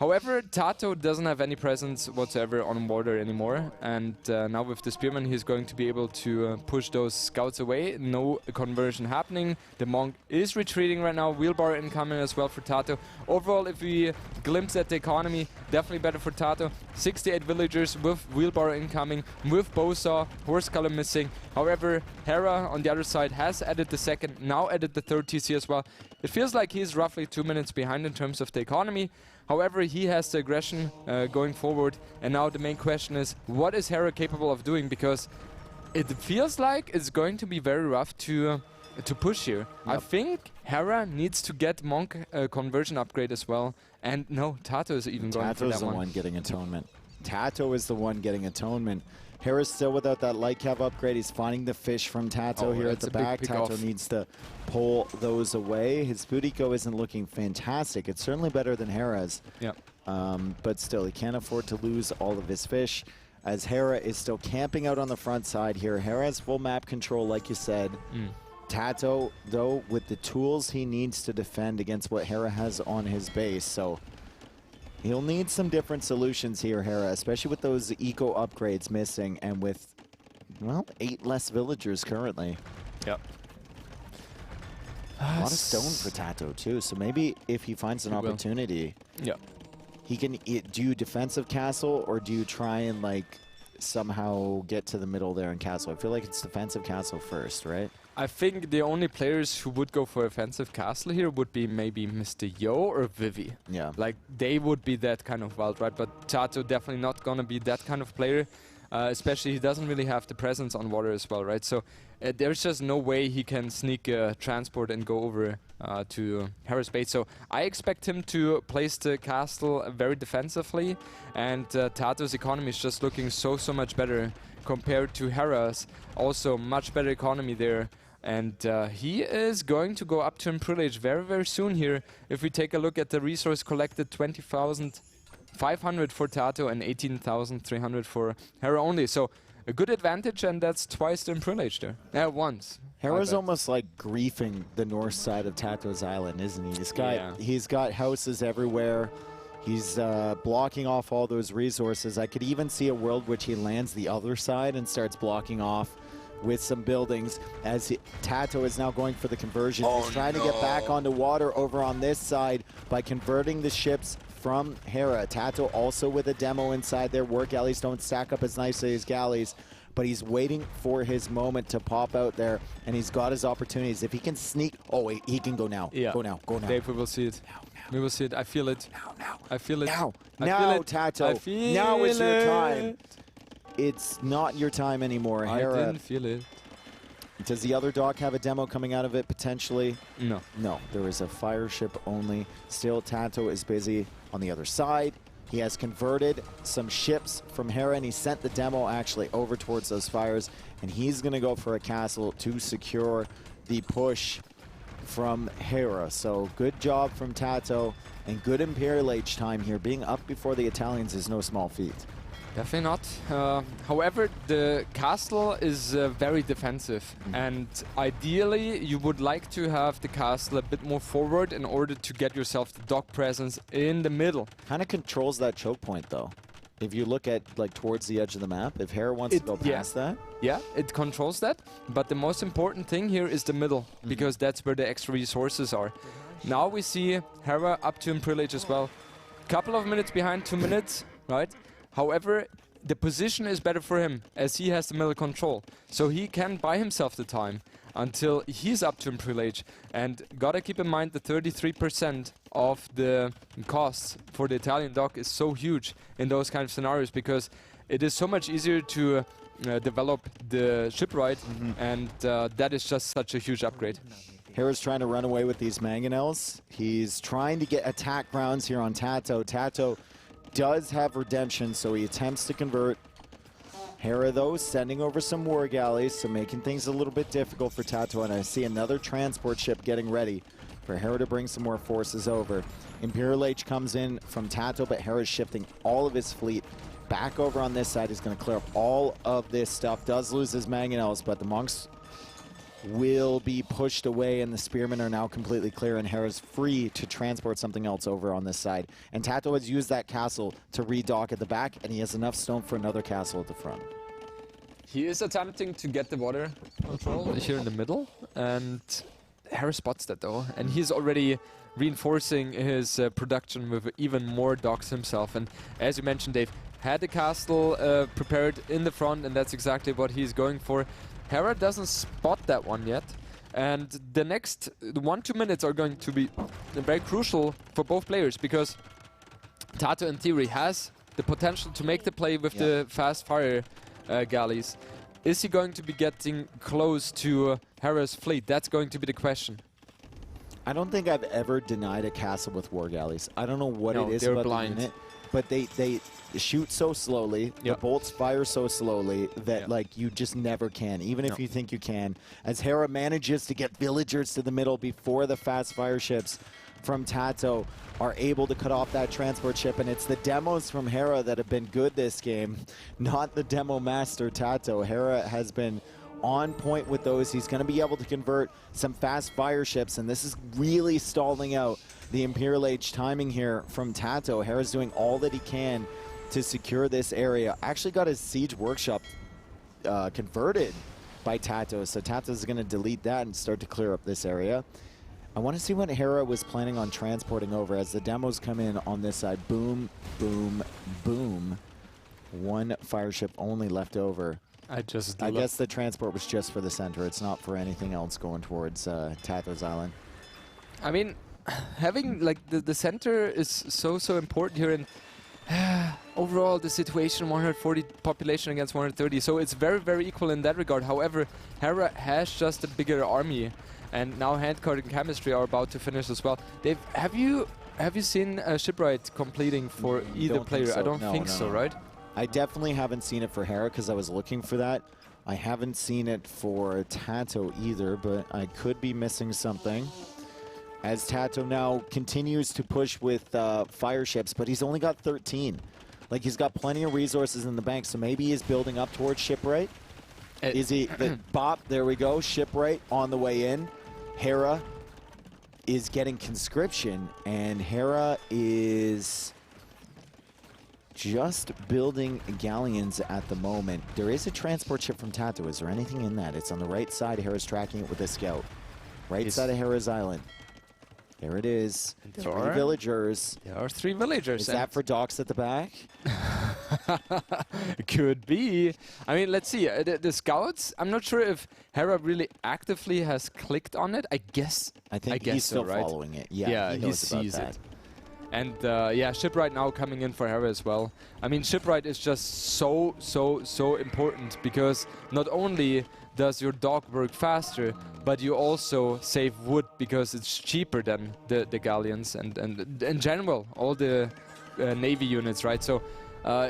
However, TaToH doesn't have any presence whatsoever on water anymore, and now with the Spearman he's going to be able to push those scouts away. No conversion happening. The Monk is retreating right now. Wheelbar incoming as well for TaToH. Overall, if we glimpse at the economy, definitely better for TaToH. 68 villagers with Wheelbar incoming, with Bowsaw, Horse Color missing. However, Hera on the other side has added the second, now added the third TC as well. It feels like he's roughly 2 minutes behind in terms of the economy. However, he has the aggression going forward, and now the main question is, what is Hera capable of doing? Because it feels like it's going to be very rough to to push here. I think Hera needs to get Monk conversion upgrade as well. And no, TaToH is even going for that one. TaToH is the one getting atonement. TaToH is the one getting atonement. Hera's still without that light cav upgrade. He's finding the fish from TaToH here at the back. TaToH needs to pull those away. His food eco isn't looking fantastic. It's certainly better than Hera's. Yeah. But still, he can't afford to lose all of his fish, as Hera is still camping out on the front side here. Hera has full map control, like you said. TaToH, though, with the tools he needs to defend against what Hera has on his base. So he'll need some different solutions here, Hera, especially with those eco upgrades missing and with, well, 8 less villagers currently. Yep. A lot of stone for TaToH, too. So maybe if he finds an opportunity, he can do defensive castle, or do you try and, like, somehow get to the middle there in castle? I feel like it's defensive castle first, right? I think the only players who would go for offensive castle here would be maybe Mr. Yo or Vivi. Yeah. Like, they would be that kind of wild, right? But TaToH definitely not gonna be that kind of player. Especially he doesn't really have the presence on water as well, right? So there's just no way he can sneak transport and go over to Hera's base. So I expect him to place the castle very defensively, and TaToH's economy is just looking so much better compared to Hera's. Also much better economy there. And he is going to go up to privilege very soon here. If we take a look at the resource collected, 20,500 for TaToH and 18,300 for Hera only. So a good advantage, and that's twice the privilege there. Once. Hera's almost like griefing the north side of TaToH's island, isn't he? He's got houses everywhere. He's blocking off all those resources. I could even see a world which he lands the other side and starts blocking off with some buildings, as TaToH is now going for the conversion. He's trying to get back onto water over on this side by converting the ships from Hera. TaToH also with a demo inside there. War galleys don't stack up as nicely as galleys, but he's waiting for his moment to pop out there, and he's got his opportunities. If he can sneak, oh wait, he can go now. Yeah. Go now, go now. Dave, we will see it. Now. We will see it. I feel it. Now. I feel it. Now, I TaToH. Now is your time. It's not your time anymore. Hera. I didn't feel it. Does the other dock have a demo coming out of it potentially? No. No, there is a fire ship only. Still, TaToH is busy on the other side. He has converted some ships from Hera, and he sent the demo actually over towards those fires, and he's going to go for a castle to secure the push from Hera. So good job from TaToH, and good Imperial Age time here. Being up before the Italians is no small feat. Definitely not. However, the castle is very defensive, and ideally you would like to have the castle a bit more forward in order to get yourself the dock presence in the middle. Kind of controls that choke point though. If you look at like towards the edge of the map, if Hera wants to go past that. Yeah, it controls that, but the most important thing here is the middle, because that's where the extra resources are. Now we see Hera up to privilege as well. Couple of minutes behind, 2 minutes, right? However, the position is better for him, as he has the middle control. So he can buy himself the time until he's up to privilege. And gotta keep in mind the 33% of the costs for the Italian dock is so huge in those kind of scenarios, because it is so much easier to develop the shipwright, and that is just such a huge upgrade. Hera's trying to run away with these mangonels. He's trying to get attack grounds here on TaToH. TaToH does have redemption, so he attempts to convert. Hera, though, sending over some war galleys, so making things a little bit difficult for TaToH, and I see another transport ship getting ready for Hera to bring some more forces over. Imperial Age comes in from TaToH, but Hera's shifting all of his fleet back over on this side. He's going to clear up all of this stuff. Does lose his mangonels, but the monks will be pushed away, and the spearmen are now completely clear, and Hera's free to transport something else over on this side. And TaToH has used that castle to redock at the back, and he has enough stone for another castle at the front. He is attempting to get the water control here in the middle, and Hera spots that though, and he's already reinforcing his production with even more docks himself. And as you mentioned, Dave, had the castle prepared in the front, and that's exactly what he's going for. Hera doesn't spot that one yet, and the next 1-2 minutes are going to be very crucial for both players, because TaToH in theory has the potential to make the play with the fast fire galleys, is he going to be getting close to Hera's fleet? That's going to be the question. I don't think I've ever denied a castle with war galleys. I don't know what it is they're about blind. the unit, but they shoot so slowly, the bolts fire so slowly that like you just never can, even if you think you can. As Hera manages to get villagers to the middle before the fast fire ships from TaToH are able to cut off that transport ship, and it's the demos from Hera that have been good this game, not the demo master TaToH. Hera has been on point with those. He's going to be able to convert some fast fire ships, and this is really stalling out the Imperial Age timing here from TaToH. Hera's doing all that he can to secure this area. Actually got his siege workshop converted by TaToH, so TaToH is going to delete that and start to clear up this area. I want to see what Hera was planning on transporting over as the demos come in on this side. Boom, boom, boom. One fire ship only left over. I guess the transport was just for the center. It's not for anything else going towards TaToH's island. I mean, having like the center is so important here, and overall the situation 140 population against 130, so it's very equal in that regard. However, Hera has just a bigger army, and now Handcard and Chemistry are about to finish as well. Dave, have you seen Shipwright completing for either player? So. I don't think so, right? I definitely haven't seen it for Hera because I was looking for that. I haven't seen it for TaToH either, but I could be missing something. As TaToH now continues to push with fire ships, but he's only got 13. Like, he's got plenty of resources in the bank, so maybe he's building up towards Shipwright. Is he? Bop, there we go. Shipwright on the way in. Hera is getting conscription, and Hera is just building galleons at the moment. There is a transport ship from TaToH. Is there anything in that? It's on the right side. Hera's tracking it with a scout. Right side of Hera's island. There it is. Three villagers. There are 3 villagers. Is that for docks at the back? Could be. I mean, let's see. The scouts, I'm not sure if Hera really actively has clicked on it. I guess he's still so, right? following it. Yeah, he sees about that. it. And yeah, Shipwright now coming in for Hera as well. I mean, Shipwright is just so important, because not only does your dock work faster, but you also save wood because it's cheaper than the galleons and in general all the navy units, right? So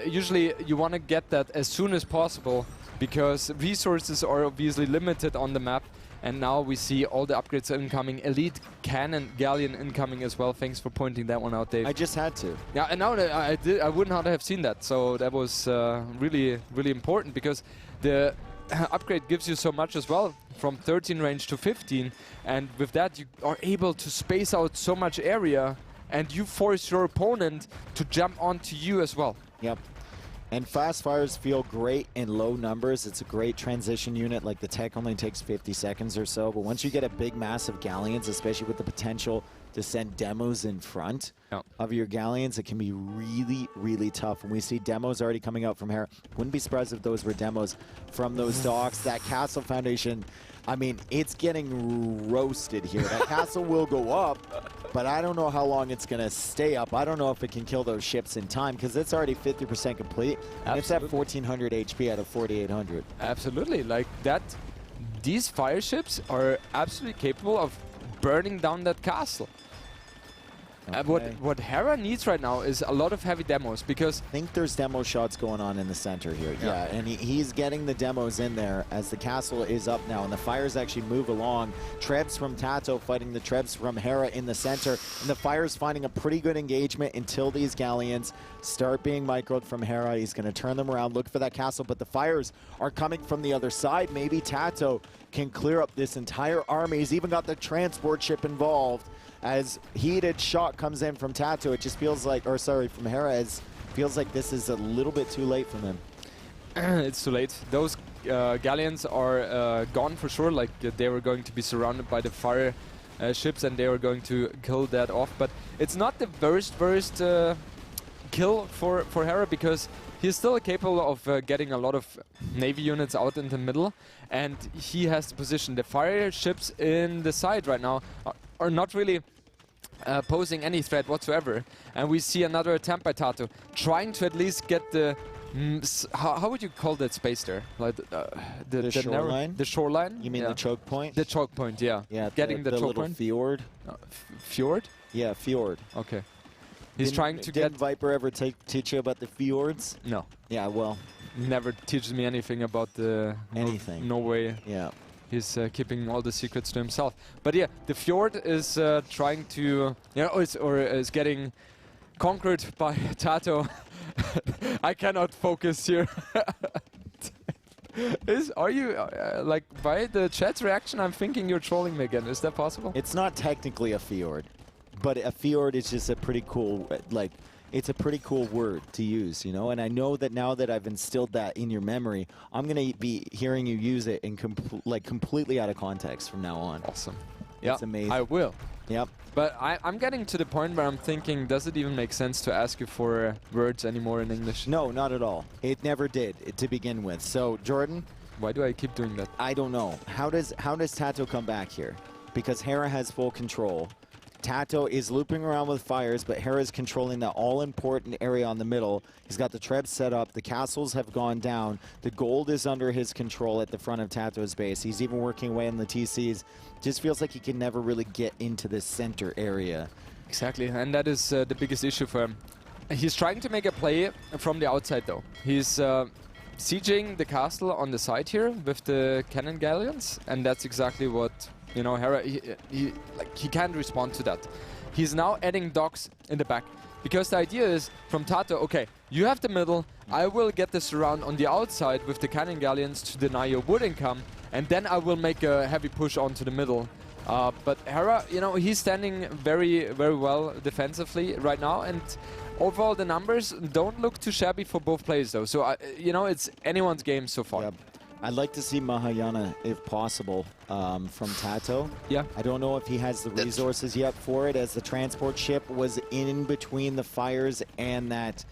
usually you want to get that as soon as possible because resources are obviously limited on the map. And now we see all the upgrades incoming. Elite cannon galleon incoming as well. Thanks for pointing that one out, Dave. I just had to. Yeah, and now I would not have seen that. So that was really important, because the upgrade gives you so much as well, from 13 range to 15. And with that, you are able to space out so much area, and you force your opponent to jump onto you as well. Yep. And fast fires feel great in low numbers. It's a great transition unit. Like, the tech only takes 50 seconds or so. But once you get a big mass of galleons, especially with the potential to send demos in front of your galleons, it can be really tough. And we see demos already coming out from Hera. Wouldn't be surprised if those were demos from those docks. That castle foundation, I mean, it's getting roasted here. That castle will go up, but I don't know how long it's going to stay up. I don't know if it can kill those ships in time, because it's already 50% complete. And it's at 1,400 HP out of 4,800. Absolutely. Like that, these fire ships are absolutely capable of burning down that castle. Okay. What Hera needs right now is a lot of heavy demos, because I think there's demo shots going on in the center here. Yeah, and he's getting the demos in there as the castle is up now, and the fires actually move along. Trebs from TaToH fighting the Trebs from Hera in the center, and the fires finding a pretty good engagement until these galleons start being microed from Hera. He's going to turn them around, look for that castle, but the fires are coming from the other side. Maybe TaToH can clear up this entire army. He's even got the transport ship involved. As heated shot comes in from TaToH, it just feels like, or sorry, from Hera, feels like this is a little bit too late for him. It's too late. Those galleons are gone for sure. Like, they were going to be surrounded by the fire ships, and they were going to kill that off. But it's not the worst kill for Hera, because he's still capable of getting a lot of navy units out in the middle, and he has the position. The fire ships in the side right now are not really posing any threat whatsoever. And we see another attempt by TaToH, trying to at least get the How would you call that space there? Like The shoreline? The shoreline? You mean the choke point? The choke point, yeah. Yeah, getting the choke little point. fjord. Fjord? Yeah, fjord. Okay. He's trying to get. Did Viper ever teach you about the fjords? No. Yeah, well. Never teaches me anything about the. Anything. No way. Yeah. He's keeping all the secrets to himself. But yeah, the fjord is trying to, is getting conquered by TaToH. I cannot focus here. Are you like by the chat's reaction? I'm thinking you're trolling me again. Is that possible? It's not technically a fjord, but a fjord is just a pretty cool it's a pretty cool word to use, you know. And I know that now that I've instilled that in your memory, I'm gonna be hearing you use it in completely out of context from now on. Awesome. Yeah, it's amazing. I will. Yep. But I'm getting to the point where I'm thinking, does it even make sense to ask you for words anymore in English? No, not at all. It never did to begin with. So, Jordan, why do I keep doing that? I don't know. How does TaToH come back here? Because Hera has full control. TaToH is looping around with fires, but Hera is controlling the all-important area on the middle. He's got the trebs set up. The castles have gone down. The gold is under his control at the front of TaToH's base. He's even working away on the TCs. Just feels like he can never really get into the center area. Exactly, and that is the biggest issue for him. He's trying to make a play from the outside, though. He's sieging the castle on the side here with the cannon galleons, and that's exactly what... You know, Hera, he can't respond to that. He's now adding docks in the back. Because the idea is, from TaToH, okay, you have the middle, I will get the surround on the outside with the cannon galleons to deny your wood income, and then I will make a heavy push onto the middle. But Hera, you know, he's standing very, very well defensively right now, and overall the numbers don't look too shabby for both players, though. So, you know, it's anyone's game so far. Yep. I'd like to see Mahayana, if possible, from TaToH. Yeah. I don't know if he has the resources yet for it, as the transport ship was in between the fires and that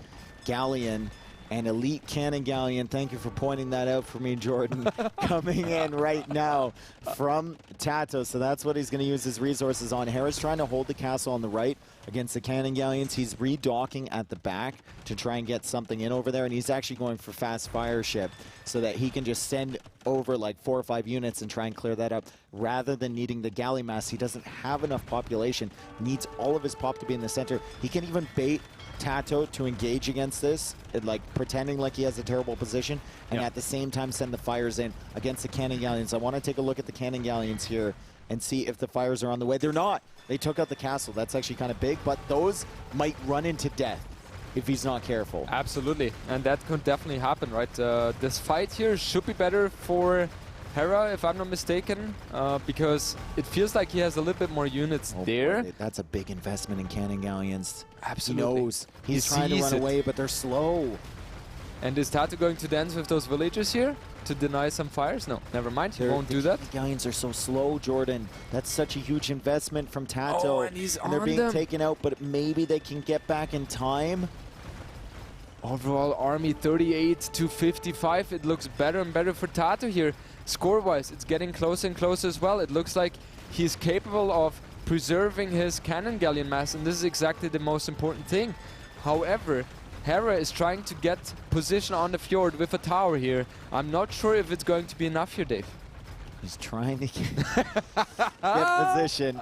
galleon. An elite cannon galleon, thank you for pointing that out for me, Jordan, coming in right now from TaToH. So that's what he's going to use his resources on. Hera's trying to hold the castle on the right against the cannon galleons. He's redocking at the back to try and get something in over there, and he's actually going for fast fire ship so that he can just send over like 4 or 5 units and try and clear that up rather than needing the galley mass. He doesn't have enough population, needs all of his pop to be in the center. He can even bait TaToH to engage against this, like pretending like he has a terrible position, and at the same time send the fires in against the cannon galleons. I want to take a look at the cannon galleons here and see if the fires are on the way. They're not. They took out the castle. That's actually kind of big, but those might run into death if he's not careful. Absolutely, and that could definitely happen, right? This fight here should be better for Hera, if I'm not mistaken, because it feels like he has a little bit more units there. Boy, that's a big investment in cannon galleons. Absolutely. He knows. He's trying to run away, but they're slow. And is TaToH going to dance with those villagers here to deny some fires? No, never mind. He won't do that. The galleons are so slow, Jordan. That's such a huge investment from TaToH. Oh, and he's on they're being them. taken out, but maybe they can get back in time. Overall army 38 to 55. It looks better and better for TaToH here. Score-wise, it's getting closer and closer as well. It looks like he's capable of preserving his cannon galleon mass, and this is exactly the most important thing. However, Hera is trying to get position on the fjord with a tower here. I'm not sure if it's going to be enough here, Dave. He's trying to get position.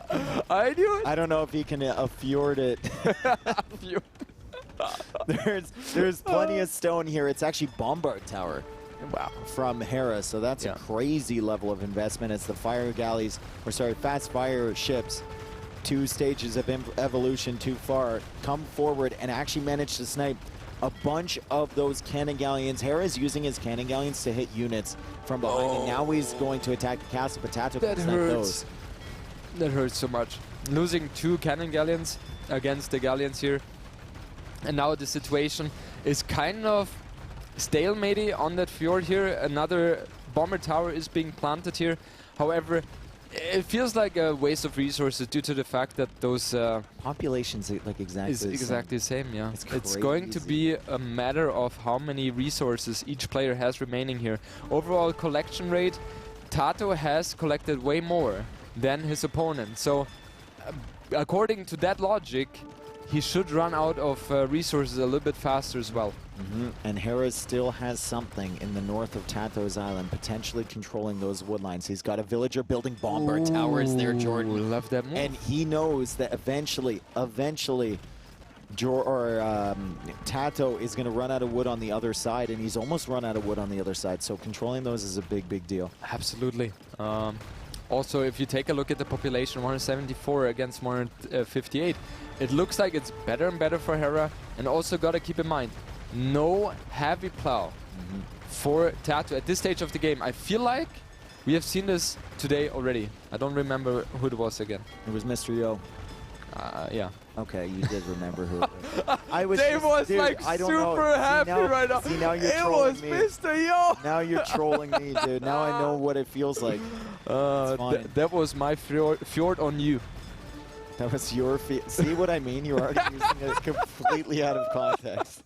I knew it. I don't know if he can fjord it. There's plenty of stone here. It's actually Bombard Tower. Wow, from Hera, so that's a crazy level of investment as the fire galleys, or sorry, fast fire ships, 2 stages of evolution too far, come forward and actually manage to snipe a bunch of those cannon galleons. Hera's using his cannon galleons to hit units from behind, and now he's going to attack the castle, but TaToH can snipe those. That hurts so much. Losing 2 cannon galleons against the galleons here, and now the situation is kind of stalemate on that fjord here. Another bomber tower is being planted here. However, it feels like a waste of resources due to the fact that those populations like exactly the same. Yeah, it's going to be a matter of how many resources each player has remaining here. Overall collection rate, TaToH has collected way more than his opponent. So according to that logic, he should run out of resources a little bit faster as well. And Hera still has something in the north of TaToH's island, potentially controlling those wood lines. He's got a villager building bombard towers there, Jordan. Love that move. And he knows that eventually, TaToH is going to run out of wood on the other side, and he's almost run out of wood on the other side. So controlling those is a big, big deal. Absolutely. Also, if you take a look at the population, 174 against 158, it looks like it's better and better for Hera. And also got to keep in mind, no heavy plow for TaToH at this stage of the game. I feel like we have seen this today already. I don't remember who it was again. It was Mr. Yo. Yeah. Okay, you did remember who it was. I was Dave was dude, like I don't super happy right now. See, now you're it trolling was me. Mr. Yo. Now you're trolling me, dude. Now I know what it feels like. That was my fjord on you. That was your see what I mean? You're already using it completely out of context.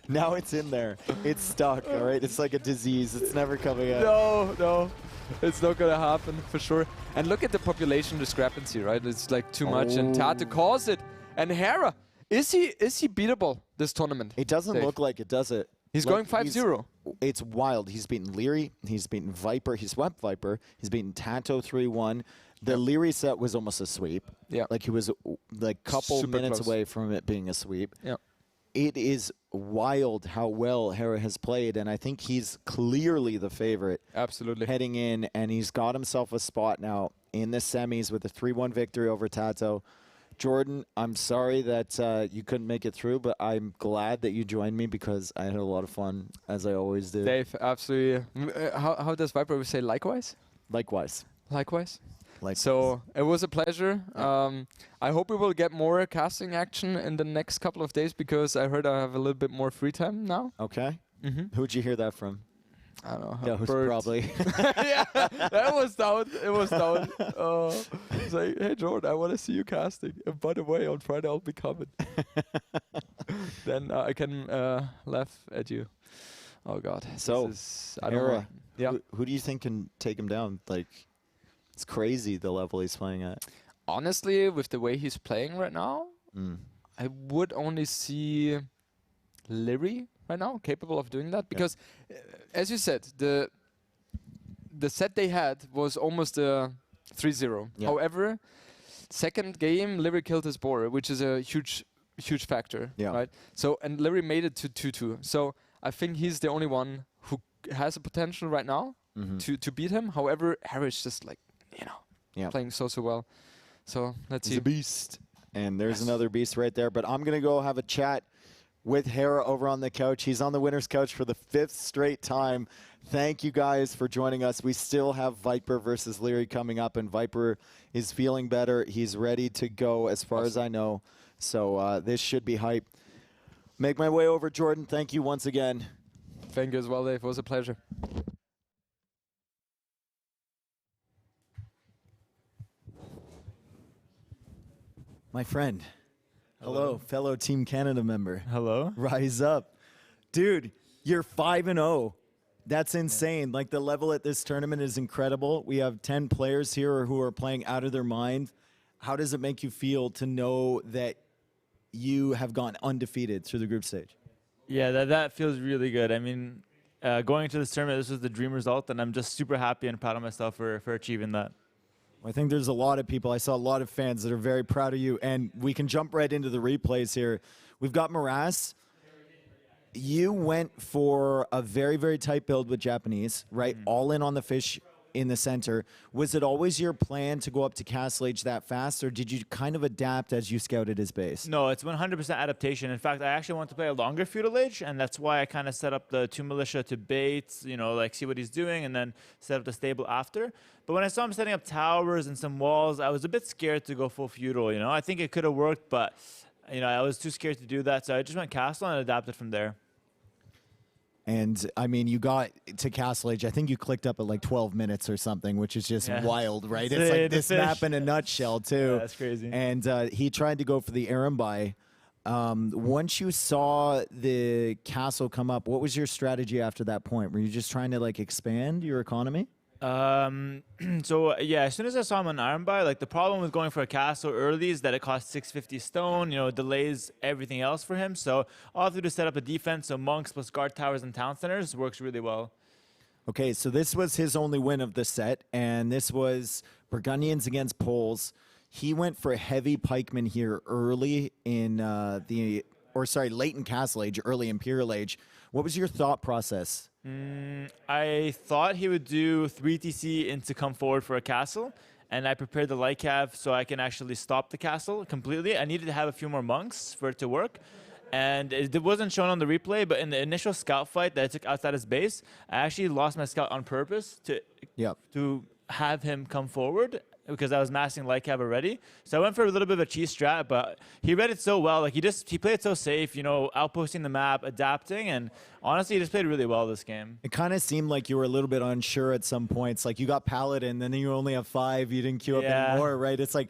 Now it's in there. It's stuck, all right? It's like a disease. It's never coming out. No. It's not gonna happen for sure. And look at the population discrepancy, right? It's like too much, and TaToH calls it. And Hera, is he beatable this tournament? It doesn't Dave? look like it, does it? He's going 5-0. It's wild. He's beaten Liereyy. He's beaten Viper. He swept Viper. He's beaten TaToH 3-1. The Liereyy set was almost a sweep. Yeah. Like he was like a couple Super minutes close. away from it being a sweep. Yeah. It is wild how well Hera has played, and I think he's clearly the favorite. Absolutely. Heading in, and he's got himself a spot now in the semis with a 3-1 victory over TaToH. Jordan, I'm sorry that you couldn't make it through, but I'm glad that you joined me because I had a lot of fun, as I always do. Dave, absolutely. How does Viper say likewise? Likewise. Likewise. Likewise. So it was a pleasure. Yeah. I hope we will get more casting action in the next couple of days because I heard I have a little bit more free time now. Okay. Who'd you hear that from? I don't know. That was Bert. probably. Yeah, that was down. It was down. It's like, hey, Jordan, I want to see you casting. And by the way, on Friday I'll be coming. Then I can laugh at you. Oh, God. So, I don't know. Hera, Yeah. who do you think can take him down? Like, it's crazy the level he's playing at. Honestly, with the way he's playing right now, I would only see Liereyy right now capable of doing that because, as you said, the set they had was almost a 3-0. Yeah. However, second game, Liereyy killed his boar, which is a huge factor, right? So, and Liereyy made it to 2-2. So I think he's the only one who has a potential right now to beat him. However, Hera is just like, playing so well. So let's see. He's a beast. And there's another beast right there. But I'm going to go have a chat with Hera over on the couch. He's on the winner's couch for the 5th straight time. Thank you guys for joining us. We still have Viper versus Liereyy coming up, and Viper is feeling better. He's ready to go as far as I know. So this should be hype. Make my way over, Jordan. Thank you once again. Thank you as well, Dave. It was a pleasure. My friend. Hello, fellow Team Canada member. Hello. Rise up. Dude, you're 5-0. That's insane. Like, the level at this tournament is incredible. We have 10 players here who are playing out of their mind. How does it make you feel to know that you have gone undefeated through the group stage? Yeah, that feels really good. I mean, going into this tournament, this was the dream result, and I'm just super happy and proud of myself for achieving that. I think there's a lot of people. I saw a lot of fans that are very proud of you, and we can jump right into the replays here. We've got Morass. You went for a very, very tight build with Japanese, right? All in on the fish in the center. Was it always your plan to go up to Castle Age that fast, or did you kind of adapt as you scouted his base? No, it's 100% adaptation. In fact, I actually want to play a longer feudal age, and that's why I kind of set up the 2 militia to bait, like see what he's doing, and then set up the stable after. But when I saw him setting up towers and some walls, I was a bit scared to go full feudal, I think it could have worked, but, I was too scared to do that, so I just went castle and adapted from there. And, I mean, you got to Castle Age. I think you clicked up at like 12 minutes or something, which is just wild, right? It's like this map in a nutshell, too. Yeah, that's crazy. And he tried to go for the Erembai. Once you saw the castle come up, what was your strategy after that point? Were you just trying to, like, expand your economy? So yeah, as soon as I saw him on Iron Bar, like the problem with going for a castle early is that it costs 650 stone. You know, it delays everything else for him. So all I have to do to set up a defense, so monks plus guard towers and town centers works really well. Okay, so this was his only win of the set, and this was Burgundians against Poles. He went for a heavy pikeman here early in late in Castle Age, early Imperial Age. What was your thought process? I thought he would do 3 TC into come forward for a castle, and I prepared the light cav so I can actually stop the castle completely. I needed to have a few more monks for it to work. And it wasn't shown on the replay, but in the initial scout fight that I took outside his base, I actually lost my scout on purpose to have him come forward because I was massing light cav already. So I went for a little bit of a cheese strat, but he read it so well. Like he played it so safe, you know, outposting the map, adapting, and honestly, he just played really well this game. It kind of seemed like you were a little bit unsure at some points. Like you got Paladin, and then you only have 5. You didn't queue up anymore, right? It's like,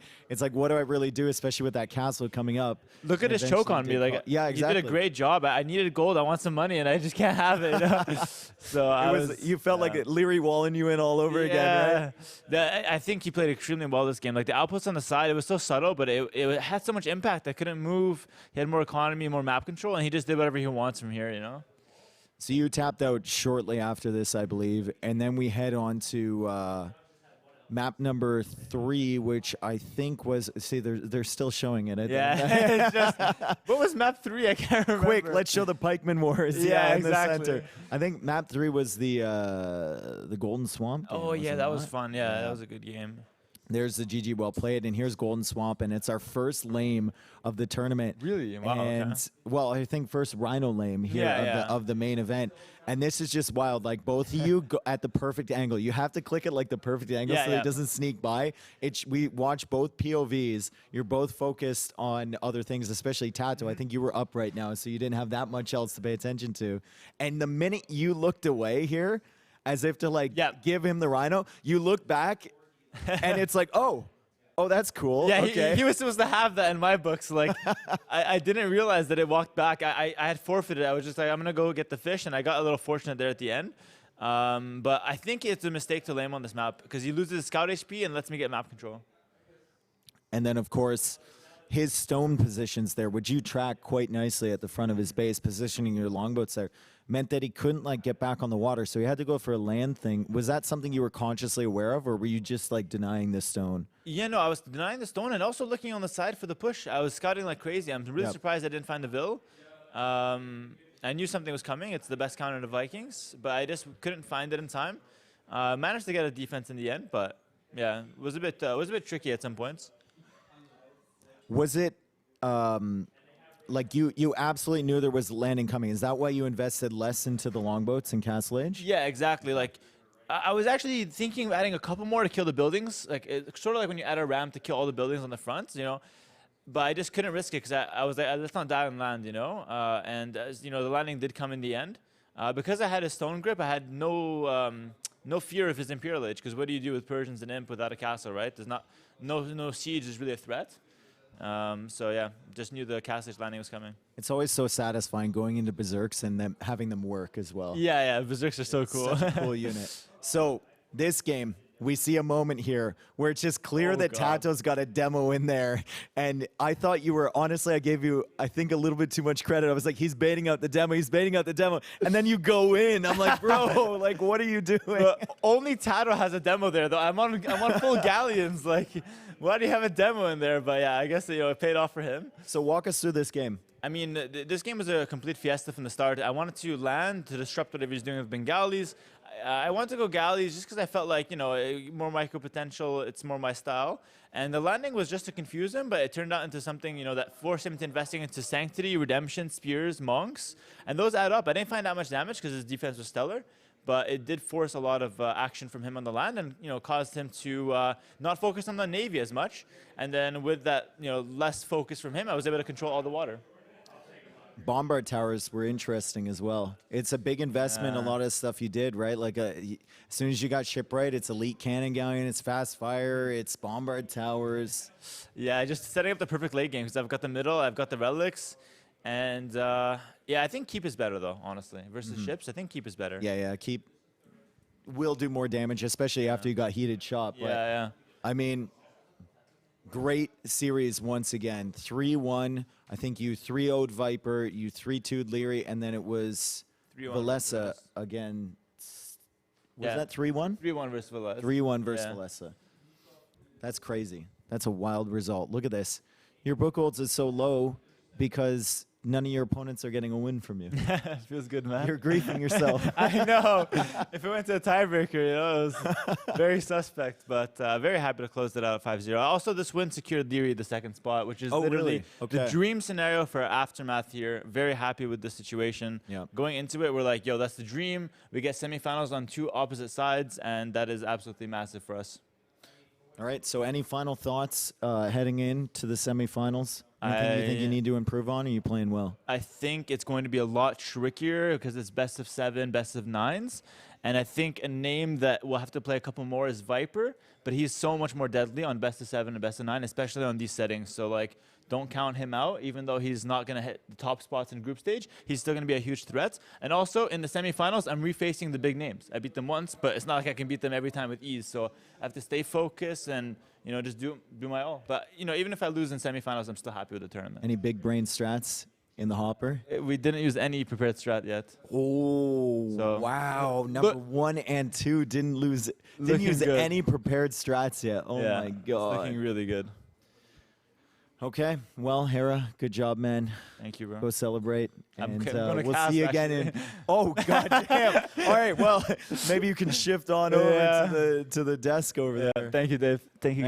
what do I really do, especially with that castle coming up? Look at his choke on me. Like, yeah, exactly. He did a great job. I needed gold. I want some money, and I just can't have it. You know? So you felt like Liereyy walling you in all over again, right? I think he played extremely well this game. Like the outputs on the side, it was so subtle, but it had so much impact. I couldn't move. He had more economy, more map control, and he just did whatever he wants from here, you know? So you tapped out shortly after this, I believe, and then we head on to map number 3, which I think was, see, they're still showing it. It's just, what was map 3? I can't remember. Quick, let's show the Pikeman Wars. In exactly. the center. I think map 3 was the Golden Swamp. Oh yeah, that was fun. Yeah, that was a good game. There's the GG, well played, and here's Golden Swamp, and it's our first lame of the tournament. Really? Wow. And well, I think first Rhino lame here of the main event, and this is just wild. Like both of you go at the perfect angle. You have to click it like the perfect angle so it doesn't sneak by. We watch both POVs. You're both focused on other things, especially TaToH. I think you were up right now, so you didn't have that much else to pay attention to. And the minute you looked away here, as if to give him the Rhino, you look back. And it's like, oh, that's cool. Yeah, okay. he was supposed to have that in my books. Like, I didn't realize that it walked back. I had forfeited. I was just like, I'm gonna go get the fish, and I got a little fortunate there at the end. But I think it's a mistake to lame on this map because he loses scout HP and lets me get map control. And then, of course, his stone positions there, which you track quite nicely at the front of his base, positioning your longboats there, meant that he couldn't get back on the water, so he had to go for a land thing. Was that something you were consciously aware of, or were you just denying the stone? Yeah, no, I was denying the stone and also looking on the side for the push. I was scouting like crazy. I'm really surprised I didn't find the Vill. I knew something was coming. It's the best counter in the Vikings, but I just couldn't find it in time. Managed to get a defense in the end, but yeah, it was a bit tricky at some points. Was it you absolutely knew there was landing coming? Is that why you invested less into the longboats in Castle Age? Yeah, exactly. Like, I was actually thinking of adding a couple more to kill the buildings. Like, it's sort of like when you add a ram to kill all the buildings on the front, you know. But I just couldn't risk it because I was like, let's not die on land, you know. You know, the landing did come in the end. Because I had a stone grip, I had no fear of his Imperial Age. Because what do you do with Persians and Imp without a castle, right? There's no siege is really a threat. So yeah, just knew the Castle Age landing was coming. It's always so satisfying going into Berserks and then having them work as well. Yeah, Berserks are so cool. Such a cool unit. So this game, we see a moment here where it's just clear that TaToH's got a demo in there. And I thought you were, honestly, I gave you, I think, a little bit too much credit. I was like, he's baiting out the demo, he's baiting out the demo. And then you go in. I'm like, bro, what are you doing? Only TaToH has a demo there, though. I'm on full galleons. Like, why do you have a demo in there? But yeah, I guess it paid off for him. So walk us through this game. I mean, this game was a complete fiesta from the start. I wanted to land to disrupt whatever he's doing with Bengalis. I wanted to go galleys just because I felt like, more micro potential, it's more my style. And the landing was just to confuse him, but it turned out into something, that forced him to investing into Sanctity, Redemption, Spears, Monks. And those add up. I didn't find that much damage because his defense was stellar, but it did force a lot of action from him on the land and, caused him to not focus on the Navy as much. And then with that, less focus from him, I was able to control all the water. Bombard towers were interesting as well. It's a big investment, a lot of stuff you did, right? Like as soon as you got shipwright, it's elite cannon galleon, it's fast fire, it's bombard towers. Yeah, just setting up the perfect late game because I've got the middle, I've got the relics, and yeah, I think keep is better though, honestly. Versus ships, I think keep is better. Yeah, keep. will do more damage, especially after you got heated shot. But Yeah. I mean, great series once again. 3-1. I think you 3-0'd Viper, you 3-2'd Liereyy, and then it was 3-1 Villese versus again. Was Yeah. that 3-1? 3-1 versus Villese. 3-1 versus Yeah. Villese. That's crazy. That's a wild result. Look at this. Your book holds is so low because none of your opponents are getting a win from you. It feels good, man. You're griefing yourself. I know. If it went to a tiebreaker, you know, it was very suspect. But very happy to close it out at 5-0. Also, this win secured Liereyy the second spot, which is Oh, literally really? Okay. the dream scenario for Aftermath here. Very happy with the situation. Yeah. Going into it, we're like, yo, that's the dream. We get semifinals on 2 opposite sides, and that is absolutely massive for us. All right. So, any final thoughts heading into the semifinals? Anything you think you need to improve on? Or are you playing well? I think it's going to be a lot trickier because it's best of 7, best of 9s. And I think a name that we'll have to play a couple more is Viper, but he's so much more deadly on best of 7 and best of 9, especially on these settings. So, like, don't count him out. Even though he's not going to hit the top spots in group stage, he's still going to be a huge threat. And also, in the semifinals, I'm refacing the big names. I beat them once, but it's not like I can beat them every time with ease. So I have to stay focused and, you know, just do my all. But, you know, even if I lose in semifinals, I'm still happy with the tournament. Any big brain strats in the hopper? We didn't use any prepared strat yet. Oh, So, wow. Number 1 and 2 didn't use Looking good. any prepared strats yet. Oh, Yeah, my it's God. looking really good. Okay. Well, Hera, good job, man. Thank you, bro. Go celebrate. I'm And gonna we'll cast, see you again in. actually. Oh, God damn. All right. Well, maybe you can shift on over to the desk over there. Thank you, Dave. Thank you, guys.